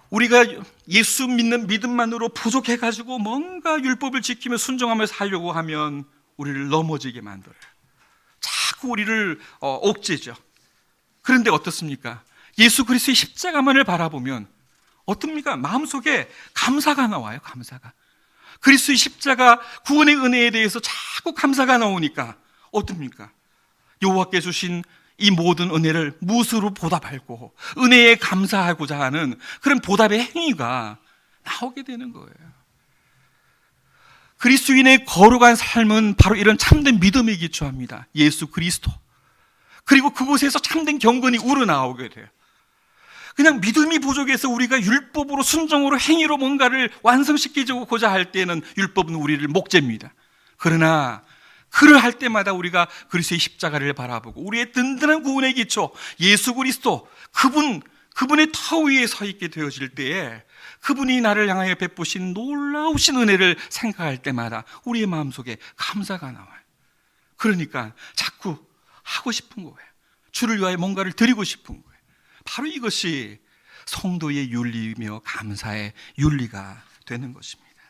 우리가 예수 믿는 믿음만으로 부족해가지고 뭔가 율법을 지키며 순종하며 살려고 하면 우리를 넘어지게 만들어요. 자꾸 우리를 옥죄죠. 그런데 어떻습니까? 예수 그리스도의 십자가만을 바라보면 어떻습니까? 마음속에 감사가 나와요. 감사가. 그리스도의 십자가 구원의 은혜에 대해서 자꾸 감사가 나오니까 어떻습니까? 여호와께 주신 이 모든 은혜를 무엇으로 보답하고 은혜에 감사하고자 하는 그런 보답의 행위가 나오게 되는 거예요. 그리스도인의 거룩한 삶은 바로 이런 참된 믿음에 기초합니다. 예수 그리스도. 그리고 그곳에서 참된 경건이 우러나오게 돼요. 그냥 믿음이 부족해서 우리가 율법으로 순종으로 행위로 뭔가를 완성시키고자 할 때는 율법은 우리를 목죄입니다. 그러나 그를 할 때마다 우리가 그리스도의 십자가를 바라보고 우리의 든든한 구원의 기초 예수 그리스도, 그분의 터 위에 서 있게 되어질 때에 그분이 나를 향하여 베푸신 놀라우신 은혜를 생각할 때마다 우리의 마음속에 감사가 나와요. 그러니까 자꾸 하고 싶은 거예요. 주를 위하여 뭔가를 드리고 싶은 거예요. 바로 이것이 성도의 윤리이며 감사의 윤리가 되는 것입니다.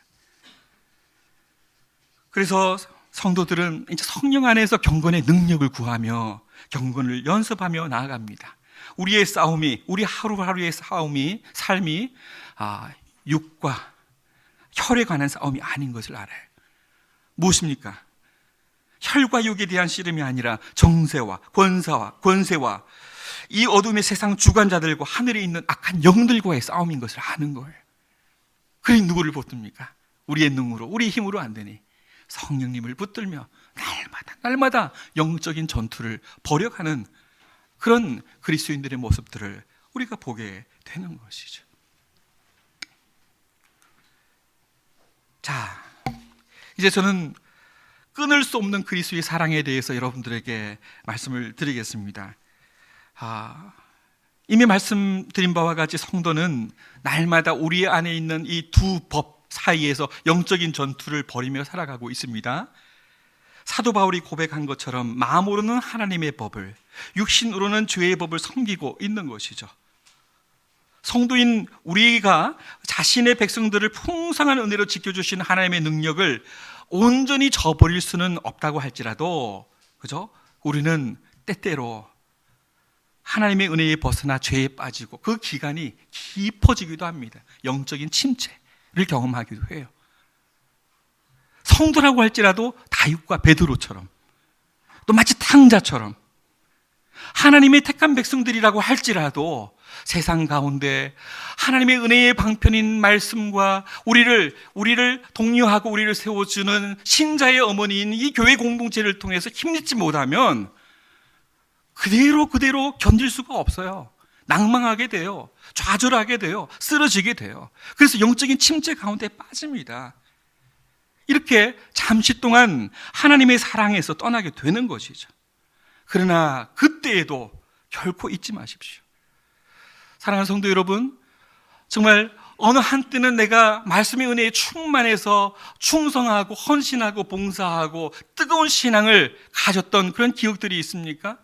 그래서 성도들은 이제 성령 안에서 경건의 능력을 구하며 경건을 연습하며 나아갑니다. 우리의 싸움이, 우리 하루하루의 삶이 육과 혈에 관한 싸움이 아닌 것을 알아요. 무엇입니까? 혈과 육에 대한 씨름이 아니라 정세와 권세와 이 어둠의 세상 주관자들과 하늘에 있는 악한 영들과의 싸움인 것을 아는 거예요. 그러니 누구를 붙듭니까? 우리의 능으로, 우리의 힘으로 안 되니 성령님을 붙들며 날마다 영적인 전투를 벌여가는 그런 그리스도인들의 모습들을 우리가 보게 되는 것이죠. 자, 이제 저는 끊을 수 없는 그리스도의 사랑에 대해서 여러분들에게 말씀을 드리겠습니다. 이미 말씀드린 바와 같이 성도는 날마다 우리 안에 있는 이 두 법 사이에서 영적인 전투를 벌이며 살아가고 있습니다. 사도 바울이 고백한 것처럼 마음으로는 하나님의 법을, 육신으로는 죄의 법을 섬기고 있는 것이죠. 성도인 우리가 자신의 백성들을 풍성한 은혜로 지켜주신 하나님의 능력을 온전히 저버릴 수는 없다고 할지라도, 그죠? 우리는 때때로 하나님의 은혜에 벗어나 죄에 빠지고 그 기간이 깊어지기도 합니다. 영적인 침체를 경험하기도 해요. 성도라고 할지라도 다윗과 베드로처럼, 또 마치 탕자처럼 하나님의 택한 백성들이라고 할지라도 세상 가운데 하나님의 은혜의 방편인 말씀과 우리를 독려하고 우리를 세워주는 신자의 어머니인 이 교회 공동체를 통해서 힘내지 못하면 그대로 견딜 수가 없어요. 낭망하게 돼요. 좌절하게 돼요. 쓰러지게 돼요. 그래서 영적인 침체 가운데 빠집니다. 이렇게 잠시 동안 하나님의 사랑에서 떠나게 되는 것이죠. 그러나 그때에도 결코 잊지 마십시오. 사랑하는 성도 여러분, 정말 어느 한때는 내가 말씀의 은혜에 충만해서 충성하고 헌신하고 봉사하고 뜨거운 신앙을 가졌던 그런 기억들이 있습니까?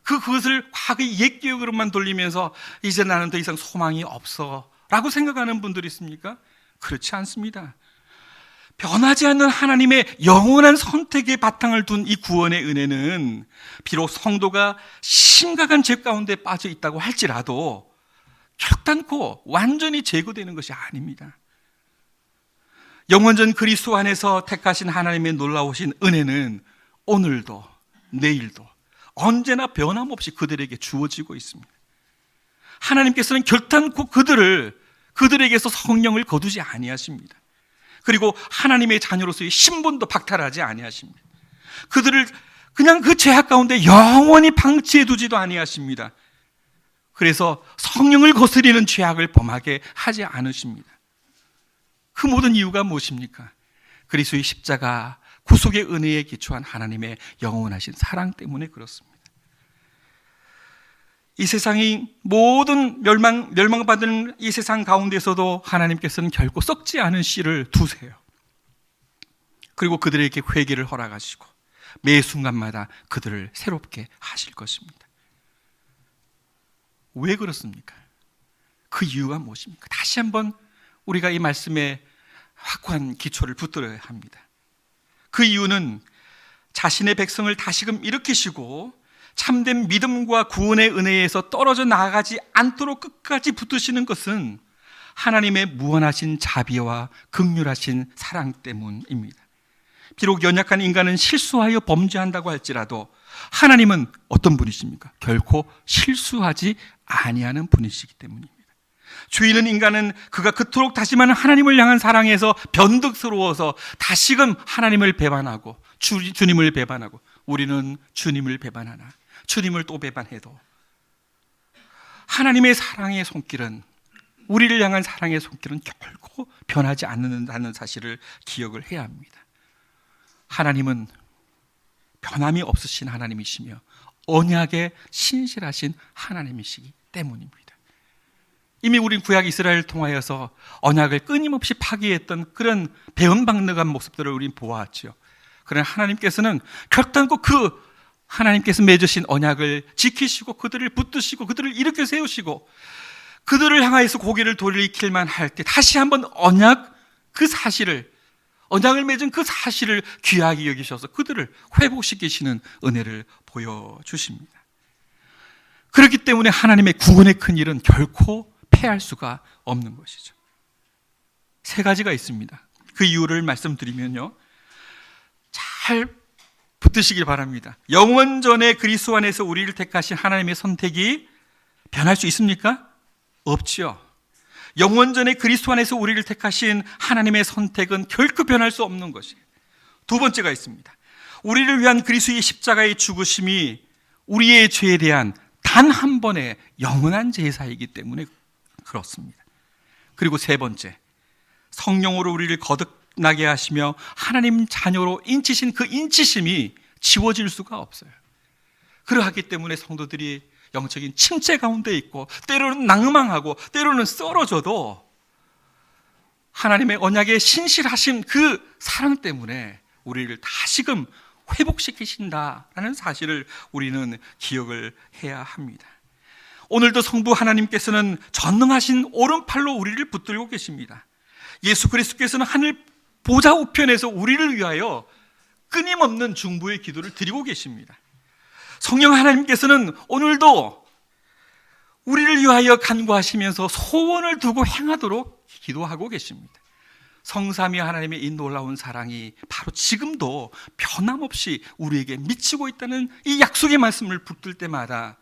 그것을 과거의 옛 기억으로만 돌리면서 이제 나는 더 이상 소망이 없어 라고 생각하는 분들이 있습니까? 그렇지 않습니다. 변하지 않는 하나님의 영원한 선택의 바탕을 둔 이 구원의 은혜는 비록 성도가 심각한 죄 가운데 빠져 있다고 할지라도 결단코 완전히 제거되는 것이 아닙니다. 영원전 그리스도 안에서 택하신 하나님의 놀라우신 은혜는 오늘도 내일도 언제나 변함없이 그들에게 주어지고 있습니다. 하나님께서는 결단코 그들에게서 성령을 거두지 아니하십니다. 그리고 하나님의 자녀로서의 신분도 박탈하지 아니하십니다. 그들을 그냥 그 죄악 가운데 영원히 방치해 두지도 아니하십니다. 그래서 성령을 거스리는 죄악을 범하게 하지 않으십니다. 그 모든 이유가 무엇입니까? 그리스도의 십자가 구속의 은혜에 기초한 하나님의 영원하신 사랑 때문에 그렇습니다. 이 세상이 모든 멸망받은 이 세상 가운데서도 하나님께서는 결코 썩지 않은 씨를 두세요. 그리고 그들에게 회개를 허락하시고 매 순간마다 그들을 새롭게 하실 것입니다. 왜 그렇습니까? 그 이유가 무엇입니까? 다시 한번 우리가 이 말씀에 확고한 기초를 붙들어야 합니다. 그 이유는 자신의 백성을 다시금 일으키시고 참된 믿음과 구원의 은혜에서 떨어져 나가지 않도록 끝까지 붙드시는 것은 하나님의 무한하신 자비와 긍휼하신 사랑 때문입니다. 비록 연약한 인간은 실수하여 범죄한다고 할지라도 하나님은 어떤 분이십니까? 결코 실수하지 아니하는 분이시기 때문입니다. 죄인은 인간은 그가 그토록 다짐하는 하나님을 향한 사랑에서 변덕스러워서 다시금 하나님을 배반하고 주님을 배반하고 우리는 주님을 배반하나 주님을 또 배반해도 하나님의 사랑의 손길은 우리를 향한 사랑의 손길은 결코 변하지 않는다는 사실을 기억을 해야 합니다. 하나님은 변함이 없으신 하나님이시며 언약에 신실하신 하나님이시기 때문입니다. 이미 우린 구약 이스라엘을 통하여서 언약을 끊임없이 파기했던 그런 배은박력한 모습들을 우린 보아왔죠. 그러나 하나님께서는 결단코 하나님께서 맺으신 언약을 지키시고 그들을 붙드시고 그들을 일으켜 세우시고 그들을 향하여서 고개를 돌리킬만 할 때 다시 한번 언약을 맺은 그 사실을 귀하게 여기셔서 그들을 회복시키시는 은혜를 보여주십니다. 그렇기 때문에 하나님의 구원의 큰 일은 결코 패할 수가 없는 것이죠. 세 가지가 있습니다. 그 이유를 말씀드리면요, 잘 붙드시길 바랍니다. 영원전에 그리스도 안에서 우리를 택하신 하나님의 선택이 변할 수 있습니까? 없지요. 영원전에 그리스도 안에서 우리를 택하신 하나님의 선택은 결코 변할 수 없는 것이에요. 두 번째가 있습니다. 우리를 위한 그리스도의 십자가의 죽으심이 우리의 죄에 대한 단 한 번의 영원한 제사이기 때문에 그렇습니다. 그리고 세 번째, 성령으로 우리를 거듭나게 하시며 하나님 자녀로 인치신 그 인치심이 지워질 수가 없어요. 그러하기 때문에 성도들이 영적인 침체 가운데 있고 때로는 낭망하고 때로는 쓰러져도 하나님의 언약의 신실하신 그 사랑 때문에 우리를 다시금 회복시키신다라는 사실을 우리는 기억을 해야 합니다. 오늘도 성부 하나님께서는 전능하신 오른팔로 우리를 붙들고 계십니다. 예수 그리스도께서는 하늘 보좌 우편에서 우리를 위하여 끊임없는 중보의 기도를 드리고 계십니다. 성령 하나님께서는 오늘도 우리를 위하여 간구하시면서 소원을 두고 행하도록 기도하고 계십니다. 성삼위 하나님의 이 놀라운 사랑이 바로 지금도 변함없이 우리에게 미치고 있다는 이 약속의 말씀을 붙들 때마다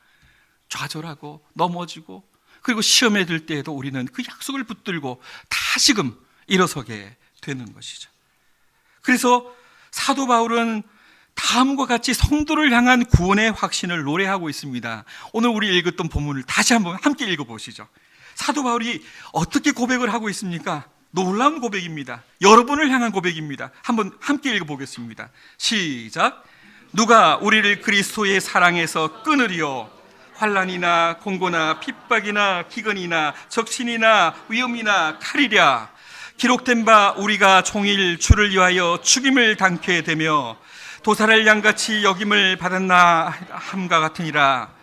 좌절하고 넘어지고 그리고 시험에 들 때에도 우리는 그 약속을 붙들고 다시금 일어서게 되는 것이죠. 그래서 사도 바울은 다음과 같이 성도를 향한 구원의 확신을 노래하고 있습니다. 오늘 우리 읽었던 본문을 다시 한번 함께 읽어보시죠. 사도 바울이 어떻게 고백을 하고 있습니까? 놀라운 고백입니다. 여러분을 향한 고백입니다. 한번 함께 읽어보겠습니다. 시작. 누가 우리를 그리스도의 사랑에서 끊으리요? 환난이나 공고나 핍박이나 기근이나 적신이나 위험이나 칼이랴 기록된 바 우리가 종일 주를 위하여 죽임을 당케 되며 도살할 양같이 여김을 받았나 함과 같으니라.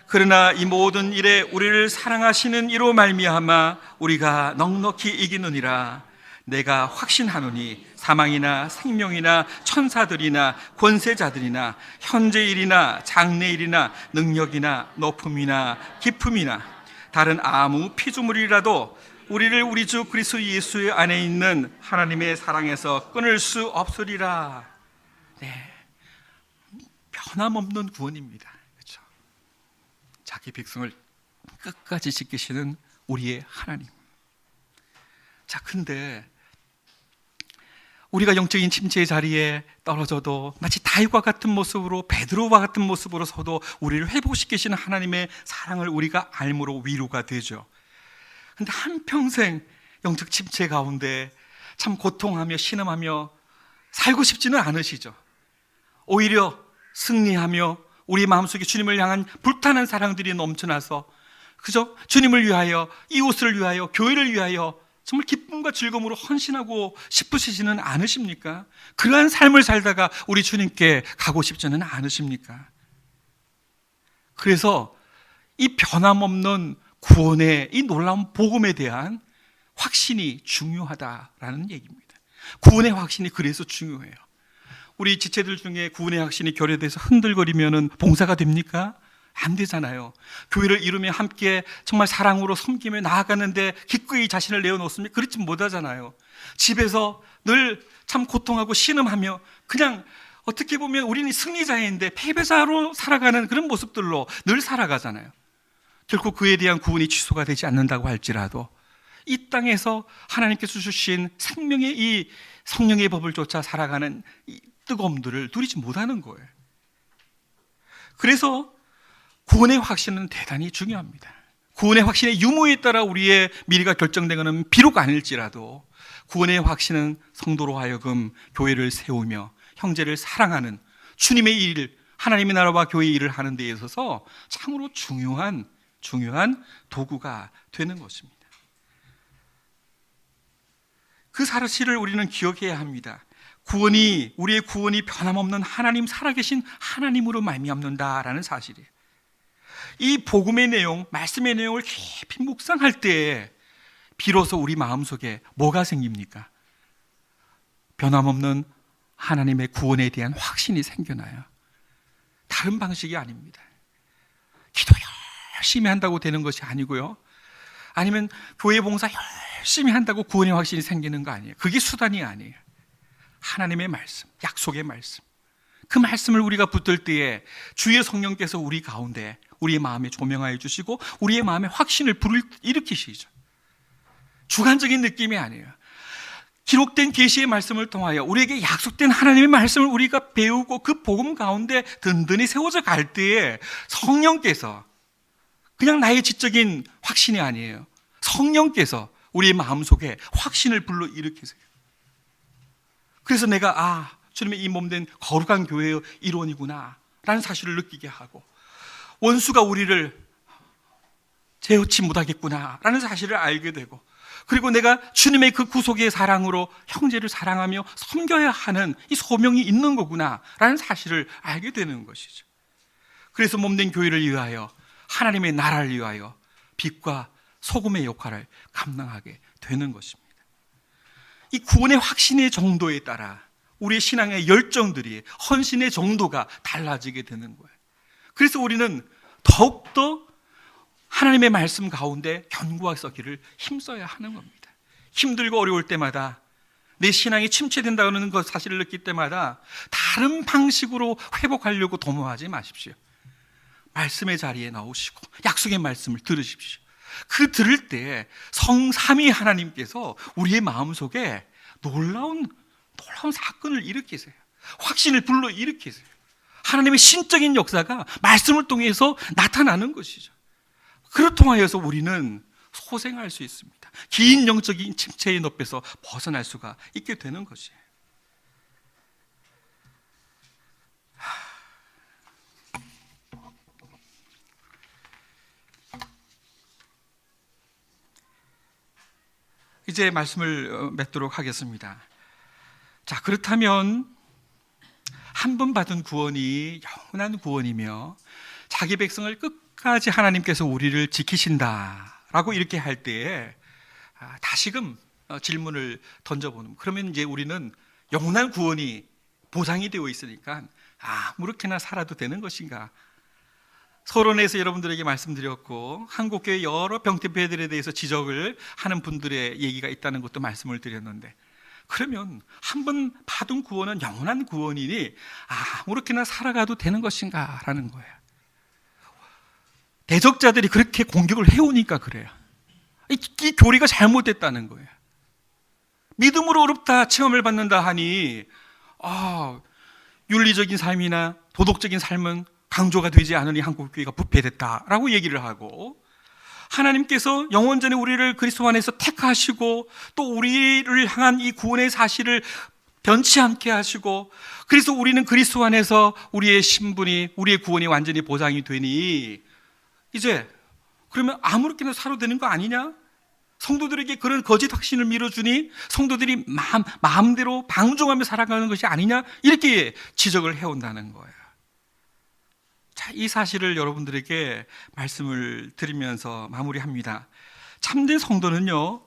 그러나 이 모든 일에 우리를 사랑하시는 이로 말미암아 우리가 넉넉히 이기느니라. 내가 확신하노니 사망이나 생명이나 천사들이나 권세자들이나 현재일이나 장래일이나 능력이나 높음이나 깊음이나 다른 아무 피조물이라도 우리를 우리 주 그리스도 예수 안에 있는 하나님의 사랑에서 끊을 수 없으리라. 네, 변함없는 구원입니다. 그렇죠? 자기 백성을 끝까지 지키시는 우리의 하나님. 자, 근데 우리가 영적인 침체의 자리에 떨어져도 마치 다윗과 같은 모습으로, 베드로와 같은 모습으로 서도 우리를 회복시키시는 하나님의 사랑을 우리가 알므로 위로가 되죠. 근데 한평생 영적 침체 가운데 참 고통하며 신음하며 살고 싶지는 않으시죠. 오히려 승리하며 우리 마음속에 주님을 향한 불타는 사랑들이 넘쳐나서 그저 주님을 위하여, 이웃을 위하여, 교회를 위하여 정말 기쁨과 즐거움으로 헌신하고 싶으시지는 않으십니까? 그러한 삶을 살다가 우리 주님께 가고 싶지는 않으십니까? 그래서 이 변함없는 구원의 이 놀라운 복음에 대한 확신이 중요하다라는 얘기입니다. 구원의 확신이 그래서 중요해요. 우리 지체들 중에 구원의 확신이 결여돼서 흔들거리면 봉사가 됩니까? 안 되잖아요. 교회를 이루며 함께 정말 사랑으로 섬기며 나아가는데 기꺼이 자신을 내어놓습니까? 그렇지 못하잖아요. 집에서 늘 참 고통하고 신음하며 그냥 어떻게 보면 우리는 승리자인데 패배자로 살아가는 그런 모습들로 늘 살아가잖아요. 결코 그에 대한 구원이 취소가 되지 않는다고 할지라도 이 땅에서 하나님께서 주신 생명의 이 성령의 법을 쫓아 살아가는 이 뜨거움들을 누리지 못하는 거예요. 그래서 구원의 확신은 대단히 중요합니다. 구원의 확신의 유무에 따라 우리의 미래가 결정된 것은 비록 아닐지라도 구원의 확신은 성도로 하여금 교회를 세우며 형제를 사랑하는 주님의 일, 하나님의 나라와 교회의 일을 하는 데 있어서 참으로 중요한 도구가 되는 것입니다. 그 사실을 우리는 기억해야 합니다. 우리의 구원이 변함없는 하나님, 살아계신 하나님으로 말미암는다라는 사실이에요. 이 복음의 내용, 말씀의 내용을 깊이 묵상할 때에 비로소 우리 마음속에 뭐가 생깁니까? 변함없는 하나님의 구원에 대한 확신이 생겨나요. 다른 방식이 아닙니다. 기도 열심히 한다고 되는 것이 아니고요. 아니면 교회 봉사 열심히 한다고 구원의 확신이 생기는 거 아니에요. 그게 수단이 아니에요. 하나님의 말씀, 약속의 말씀, 그 말씀을 우리가 붙들 때에 주의 성령께서 우리 가운데 우리의 마음에 조명하여 주시고 우리의 마음에 확신을 일으키시죠. 주관적인 느낌이 아니에요. 기록된 계시의 말씀을 통하여 우리에게 약속된 하나님의 말씀을 우리가 배우고 그 복음 가운데 든든히 세워져 갈 때에 성령께서, 그냥 나의 지적인 확신이 아니에요, 성령께서 우리의 마음속에 확신을 불러일으키세요. 그래서 내가 주님의 이 몸된 거룩한 교회의 일원이구나 라는 사실을 느끼게 하고, 원수가 우리를 제어치 못하겠구나 라는 사실을 알게 되고, 그리고 내가 주님의 그 구속의 사랑으로 형제를 사랑하며 섬겨야 하는 이 소명이 있는 거구나 라는 사실을 알게 되는 것이죠. 그래서 몸된 교회를 위하여, 하나님의 나라를 위하여 빛과 소금의 역할을 감당하게 되는 것입니다. 이 구원의 확신의 정도에 따라 우리의 신앙의 열정들이, 헌신의 정도가 달라지게 되는 거예요. 그래서 우리는 더욱더 하나님의 말씀 가운데 견고하기를 힘써야 하는 겁니다. 힘들고 어려울 때마다, 내 신앙이 침체된다는 것 사실을 느낄 때마다 다른 방식으로 회복하려고 도모하지 마십시오. 말씀의 자리에 나오시고 약속의 말씀을 들으십시오. 그 들을 때 성삼위 하나님께서 우리의 마음속에 놀라운 사건을 일으키세요. 확신을 불러일으키세요. 하나님의 신적인 역사가 말씀을 통해서 나타나는 것이죠. 그렇다 하여서 우리는 소생할 수 있습니다. 긴 영적인 침체의 늪에서 벗어날 수가 있게 되는 것이에요. 이제 말씀을 맺도록 하겠습니다. 자, 그렇다면 한 번 받은 구원이 영원한 구원이며 자기 백성을 끝까지 하나님께서 우리를 지키신다라고 이렇게 할 때에 다시금 질문을 던져보는, 그러면 이제 우리는 영원한 구원이 보장이 되어 있으니까 아무렇게나 살아도 되는 것인가? 서론에서 여러분들에게 말씀드렸고, 한국교회 여러 병태배들에 대해서 지적을 하는 분들의 얘기가 있다는 것도 말씀을 드렸는데, 그러면 한 번 받은 구원은 영원한 구원이니 아무렇게나 살아가도 되는 것인가? 라는 거예요. 대적자들이 그렇게 공격을 해오니까 그래요. 이 교리가 잘못됐다는 거예요. 믿음으로 어렵다, 체험을 받는다 하니 윤리적인 삶이나 도덕적인 삶은 강조가 되지 않으니 한국교회가 부패됐다라고 얘기를 하고, 하나님께서 영원전에 우리를 그리스도 안에서 택하시고 또 우리를 향한 이 구원의 사실을 변치 않게 하시고, 그래서 우리는 그리스도 안에서 우리의 신분이, 우리의 구원이 완전히 보장이 되니 이제 그러면 아무렇게나 살아도 되는 거 아니냐? 성도들에게 그런 거짓 확신을 밀어주니 성도들이 마음대로 방종하며 살아가는 것이 아니냐? 이렇게 지적을 해온다는 거예요. 자, 이 사실을 여러분들에게 말씀을 드리면서 마무리합니다. 참된 성도는요,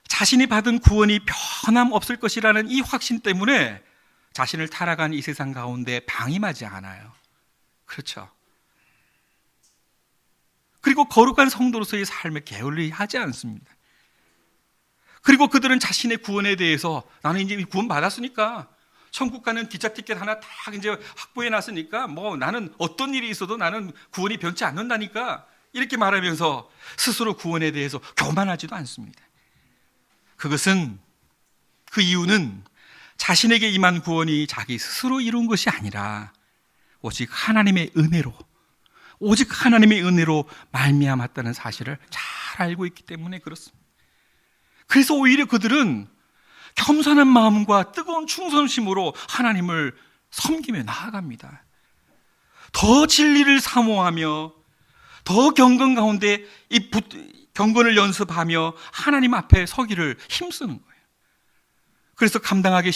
자신이 받은 구원이 변함없을 것이라는 이 확신 때문에 자신을 타락한 이 세상 가운데 방임하지 않아요. 그렇죠? 그리고 거룩한 성도로서의 삶에 게을리하지 않습니다. 그리고 그들은 자신의 구원에 대해서, 나는 이제 구원 받았으니까, 천국 가는 기차 티켓 하나 딱 이제 확보해 놨으니까 나는 어떤 일이 있어도 나는 구원이 변치 않는다니까, 이렇게 말하면서 스스로 구원에 대해서 교만하지도 않습니다. 그것은, 그 이유는 자신에게 임한 구원이 자기 스스로 이룬 것이 아니라 오직 하나님의 은혜로 말미암았다는 사실을 잘 알고 있기 때문에 그렇습니다. 그래서 오히려 그들은 겸손한 마음과 뜨거운 충성심으로 하나님을 섬기며 나아갑니다. 더 진리를 사모하며 더 경건 가운데 이 경건을 연습하며 하나님 앞에 서기를 힘쓰는 거예요. 그래서 감당하기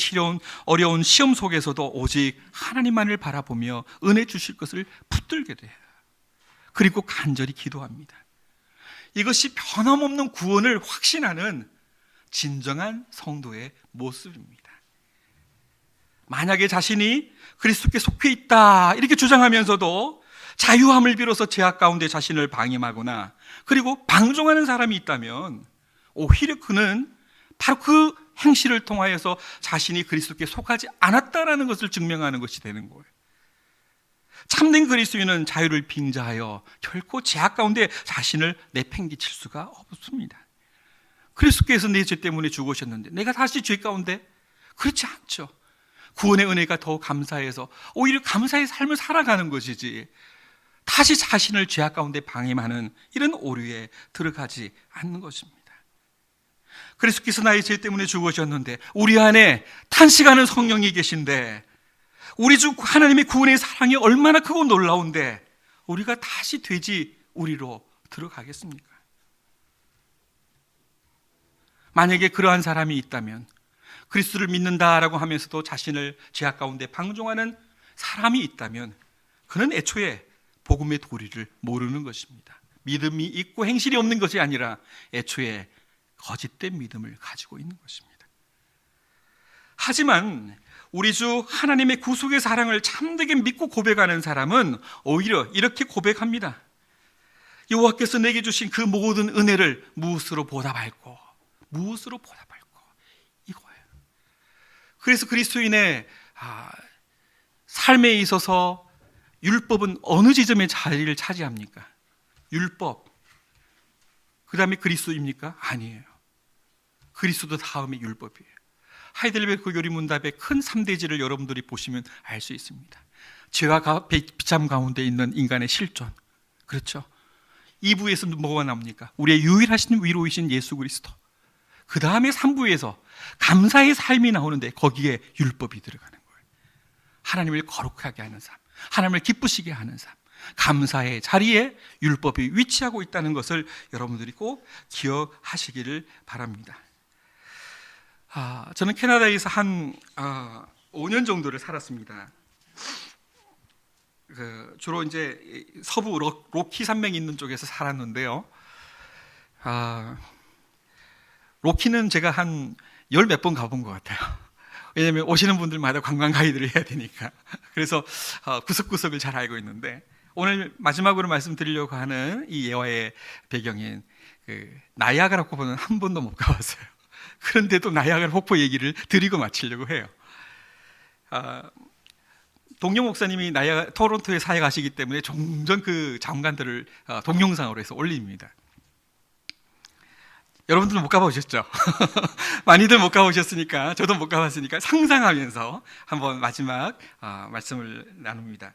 어려운 시험 속에서도 오직 하나님만을 바라보며 은혜 주실 것을 붙들게 돼요. 그리고 간절히 기도합니다. 이것이 변함없는 구원을 확신하는 진정한 성도의 모습입니다. 만약에 자신이 그리스도께 속해 있다 이렇게 주장하면서도 자유함을 빌어서 죄악 가운데 자신을 방임하거나 그리고 방종하는 사람이 있다면 오히려 그는 바로 그 행실을 통하여서 자신이 그리스도께 속하지 않았다라는 것을 증명하는 것이 되는 거예요. 참된 그리스도인은 자유를 빙자하여 결코 죄악 가운데 자신을 내팽개칠 수가 없습니다. 그리스도께서 내 죄 때문에 죽으셨는데 내가 다시 죄 가운데? 그렇지 않죠. 구원의 은혜가 더 감사해서 오히려 감사의 삶을 살아가는 것이지, 다시 자신을 죄악 가운데 방임하는 이런 오류에 들어가지 않는 것입니다. 그리스도께서 나의 죄 때문에 죽으셨는데 우리 안에 탄식하는 성령이 계신데, 우리 주 하나님의 구원의 사랑이 얼마나 크고 놀라운데 우리가 다시 돼지 우리로 들어가겠습니까? 만약에 그러한 사람이 있다면, 그리스도를 믿는다라고 하면서도 자신을 죄악 가운데 방종하는 사람이 있다면, 그는 애초에 복음의 도리를 모르는 것입니다. 믿음이 있고 행실이 없는 것이 아니라 애초에 거짓된 믿음을 가지고 있는 것입니다. 하지만 우리 주 하나님의 구속의 사랑을 참되게 믿고 고백하는 사람은 오히려 이렇게 고백합니다. 여호와께서 내게 주신 그 모든 은혜를 무엇으로 보답할꼬? 이거예요. 그래서 그리스도인의 삶에 있어서 율법은 어느 지점에 자리를 차지합니까? 율법, 그 다음에 그리스도입니까? 아니에요. 그리스도 다음에 율법이에요. 하이델베르크 교리문답의 큰 3대지를 여러분들이 보시면 알 수 있습니다. 죄와 비참 가운데 있는 인간의 실존, 그렇죠? 2부에서 뭐가 나옵니까? 우리의 유일하신 위로이신 예수 그리스도. 그 다음에 3부에서 감사의 삶이 나오는데 거기에 율법이 들어가는 거예요. 하나님을 거룩하게 하는 삶, 하나님을 기쁘시게 하는 삶, 감사의 자리에 율법이 위치하고 있다는 것을 여러분들이 꼭 기억하시기를 바랍니다. 저는 캐나다에서 한 5년 정도를 살았습니다. 주로 이제 서부 로키 산맥이 있는 쪽에서 살았는데요. 로키는 제가 한 열 몇 번 가본 것 같아요. 왜냐하면 오시는 분들마다 관광 가이드를 해야 되니까. 그래서 구석구석을 잘 알고 있는데, 오늘 마지막으로 말씀드리려고 하는 이 예화의 배경인 나이아가라 폭포는 한 번도 못 가봤어요. 그런데도 나이아가라 폭포 얘기를 드리고 마치려고 해요. 동료 목사님이 토론토에 사회 가시기 때문에 종종 그 장관들을 동영상으로 해서 올립니다. 여러분들은 못 가보셨죠? 많이들 못 가보셨으니까, 저도 못 가봤으니까 상상하면서 한번 마지막 말씀을 나눕니다.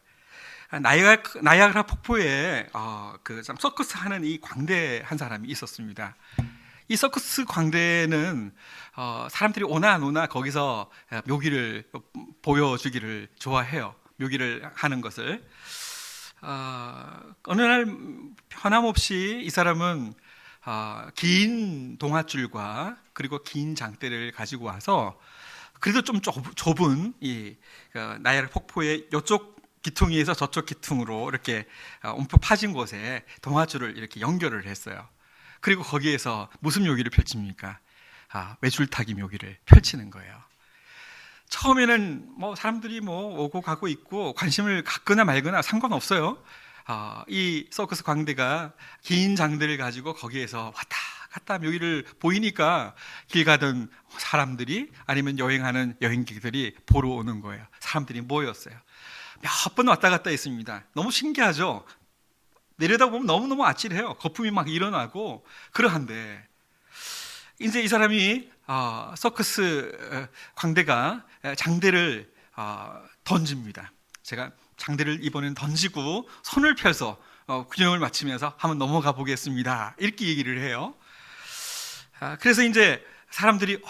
나이아가라 폭포에 서커스 하는 이 광대 한 사람이 있었습니다. 이 서커스 광대는 사람들이 오나 안 오나 거기서 묘기를 보여주기를 좋아해요. 묘기를 하는 것을. 어느 날 변함없이 이 사람은 긴 동아줄과 그리고 긴 장대를 가지고 와서, 그래도 좀 좁은 이 나이아가라 폭포의 이쪽 기퉁에서 저쪽 기퉁으로 이렇게 움푹 파진 곳에 동아줄을 이렇게 연결을 했어요. 그리고 거기에서 무슨 묘기를 펼칩니까? 외줄타기 묘기를 펼치는 거예요. 처음에는 사람들이 오고 가고 있고 관심을 갖거나 말거나 상관없어요. 이 서커스 광대가 긴 장대를 가지고 거기에서 왔다 갔다 묘기를 보이니까 길 가던 사람들이, 아니면 여행하는 여행객들이 보러 오는 거예요. 사람들이 모였어요. 몇 번 왔다 갔다 했습니다. 너무 신기하죠? 내려다보면 너무너무 아찔해요. 거품이 막 일어나고 그러한데, 이제 이 사람이 서커스 광대가 장대를 던집니다. 제가 장대를 이번엔 던지고 손을 펴서 균형을 맞추면서 한번 넘어가 보겠습니다, 이렇게 얘기를 해요. 그래서 이제 사람들이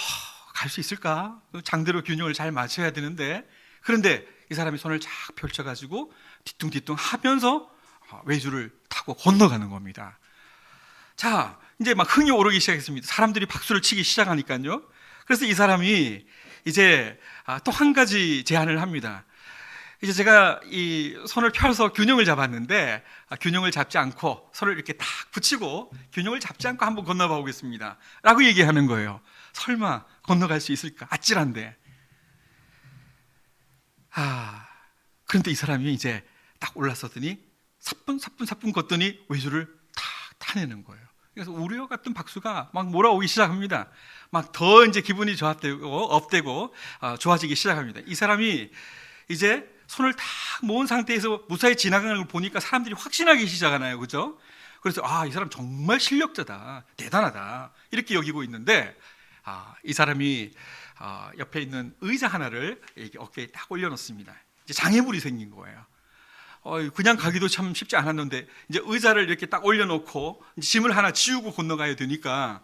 갈 수 있을까? 장대로 균형을 잘 맞춰야 되는데, 그런데 이 사람이 손을 쫙 펼쳐가지고 뒤뚱뒤뚱 하면서 외줄을 타고 건너가는 겁니다. 자, 이제 막 흥이 오르기 시작했습니다. 사람들이 박수를 치기 시작하니까요. 그래서 이 사람이 이제 또 한 가지 제안을 합니다. 이제 제가 이 손을 펴서 균형을 잡았는데, 균형을 잡지 않고 손을 이렇게 딱 붙이고 균형을 잡지 않고 한번 건너봐 보겠습니다 라고 얘기하는 거예요. 설마 건너갈 수 있을까? 아찔한데. 그런데 이 사람이 이제 딱 올라서더니 사뿐 걷더니 외줄을 탁 타내는 거예요. 그래서 우려 같은 박수가 막 몰아오기 시작합니다. 막 더 이제 기분이 업되고 좋아지기 시작합니다. 이 사람이 이제 손을 딱 모은 상태에서 무사히 지나가는 걸 보니까 사람들이 확신하기 시작하나요, 그죠? 그래서 이 사람 정말 실력자다, 대단하다, 이렇게 여기고 있는데, 이 사람이 옆에 있는 의자 하나를 이렇게 어깨에 딱 올려놓습니다. 이제 장애물이 생긴 거예요. 그냥 가기도 참 쉽지 않았는데, 이제 의자를 이렇게 딱 올려놓고 이제 짐을 하나 지우고 건너가야 되니까,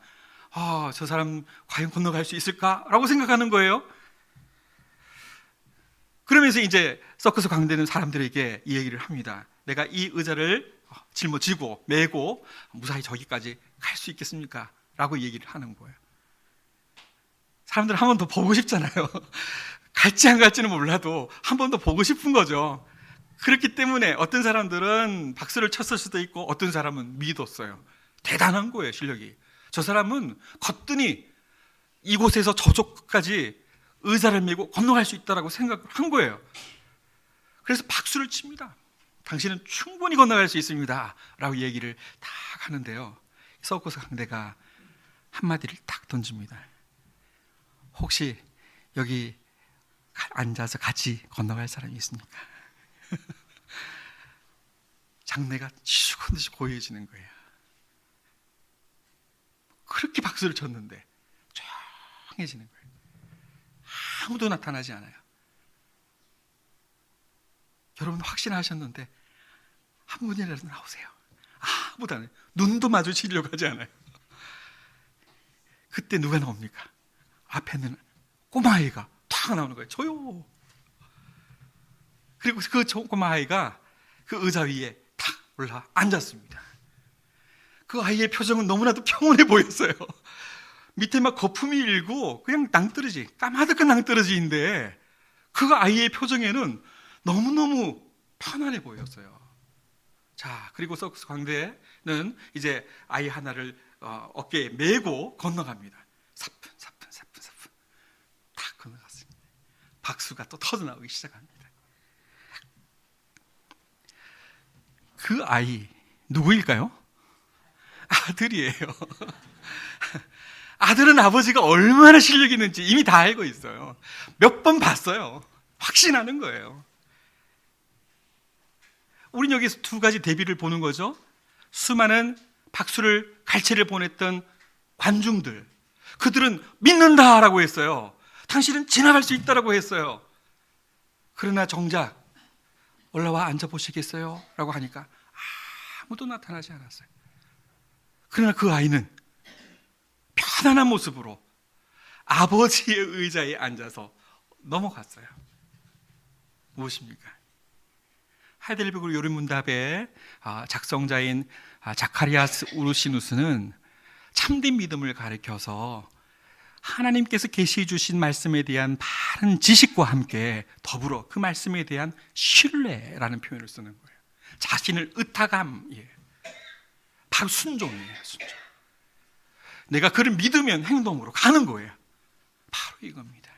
저 사람 과연 건너갈 수 있을까라고 생각하는 거예요. 그러면서 이제 서커스 광대는 사람들에게 이 얘기를 합니다. 내가 이 의자를 짊어지고 메고 무사히 저기까지 갈 수 있겠습니까? 라고 얘기를 하는 거예요. 사람들 한 번 더 보고 싶잖아요. 갈지 안 갈지는 몰라도 한 번 더 보고 싶은 거죠. 그렇기 때문에 어떤 사람들은 박수를 쳤을 수도 있고, 어떤 사람은 믿었어요. 대단한 거예요, 실력이. 저 사람은 거뜬히 이곳에서 저쪽까지 의자를 메고 건너갈 수 있다라고 생각을 한 거예요. 그래서 박수를 칩니다. 당신은 충분히 건너갈 수 있습니다 라고 얘기를 딱 하는데요, 서커스 광대가 한마디를 딱 던집니다. 혹시 여기 앉아서 같이 건너갈 사람이 있습니까? 장내가 치죽은듯이 고요해지는 거예요. 그렇게 박수를 쳤는데 조용해지는 거예요. 아무도 나타나지 않아요. 여러분 확신하셨는데 한 분이라도 나오세요. 아무도 안 해요. 눈도 마주치려고 하지 않아요. 그때 누가 나옵니까? 앞에 있는 꼬마아이가 탁 나오는 거예요. 저요. 그리고 그 꼬마아이가 그 의자 위에 탁 올라 앉았습니다. 그 아이의 표정은 너무나도 평온해 보였어요. 밑에 막 거품이 일고 그냥 낭떠러지, 까마득한 낭떠러지인데 그 아이의 표정에는 너무너무 편안해 보였어요. 자, 그리고 서커스 광대는 이제 아이 하나를 어깨에 메고 건너갑니다. 사뿐 다 건너갔습니다. 박수가 또 터져나오기 시작합니다. 그 아이 누구일까요? 아들이에요. 아들은 아버지가 얼마나 실력이 있는지 이미 다 알고 있어요. 몇 번 봤어요. 확신하는 거예요. 우린 여기서 두 가지 대비를 보는 거죠. 수많은 박수를 갈채를 보냈던 관중들, 그들은 믿는다라고 했어요. 당신은 지나갈 수 있다라고 했어요. 그러나 정작 올라와 앉아보시겠어요? 라고 하니까 아무도 나타나지 않았어요. 그러나 그 아이는 편안한 모습으로 아버지의 의자에 앉아서 넘어갔어요. 무엇입니까? 하이델베르크 요리문답의 작성자인 자카리아스 우르시누스는 참된 믿음을 가리켜서 하나님께서 계시해 주신 말씀에 대한 바른 지식과 함께 더불어 그 말씀에 대한 신뢰라는 표현을 쓰는 거예요. 자신을 의탁함이에요. 바로 순종이에요. 순종. 내가 그를 믿으면 행동으로 가는 거예요. 바로 이겁니다.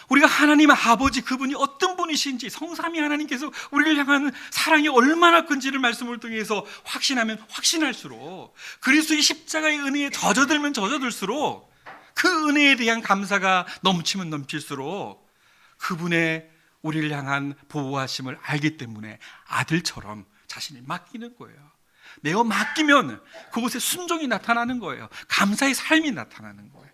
우리가 하나님 아버지 그분이 어떤 분이신지, 성삼위 하나님께서 우리를 향한 사랑이 얼마나 큰지를 말씀을 통해서 확신하면 확신할수록, 그리스도의 십자가의 은혜에 젖어들면 젖어들수록, 그 은혜에 대한 감사가 넘치면 넘칠수록 그분의 우리를 향한 보호하심을 알기 때문에 아들처럼 자신을 맡기는 거예요. 내가 맡기면 그곳에 순종이 나타나는 거예요. 감사의 삶이 나타나는 거예요.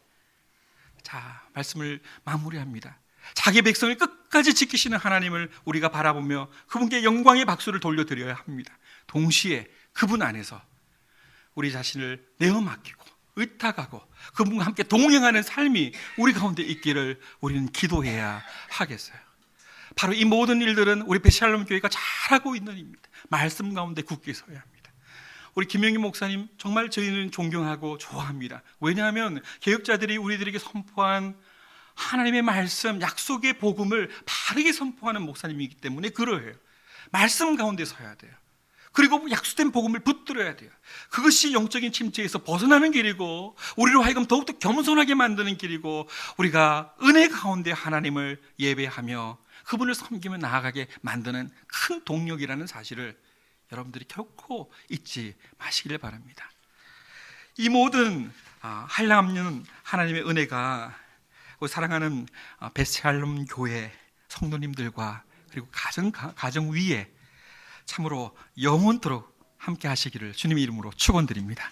자, 말씀을 마무리합니다. 자기 백성을 끝까지 지키시는 하나님을 우리가 바라보며 그분께 영광의 박수를 돌려드려야 합니다. 동시에 그분 안에서 우리 자신을 내어 맡기고 의탁하고 그분과 함께 동행하는 삶이 우리 가운데 있기를 우리는 기도해야 하겠어요. 바로 이 모든 일들은 우리 베샬롬 교회가 잘하고 있는 일입니다. 말씀 가운데 굳게 서야 합니다. 우리 김영희 목사님 정말 저희는 존경하고 좋아합니다. 왜냐하면 개혁자들이 우리들에게 선포한 하나님의 말씀, 약속의 복음을 바르게 선포하는 목사님이기 때문에 그러해요. 말씀 가운데 서야 돼요. 그리고 약속된 복음을 붙들어야 돼요. 그것이 영적인 침체에서 벗어나는 길이고 우리로 하여금 더욱더 겸손하게 만드는 길이고 우리가 은혜 가운데 하나님을 예배하며 그분을 섬기며 나아가게 만드는 큰 동력이라는 사실을 여러분들이 결코 잊지 마시길 바랍니다. 이 모든 한량없는 하나님의 은혜가 사랑하는 베샬롬 교회 성도님들과 그리고 가정 위에 참으로 영원토록 함께 하시기를 주님의 이름으로 축원드립니다.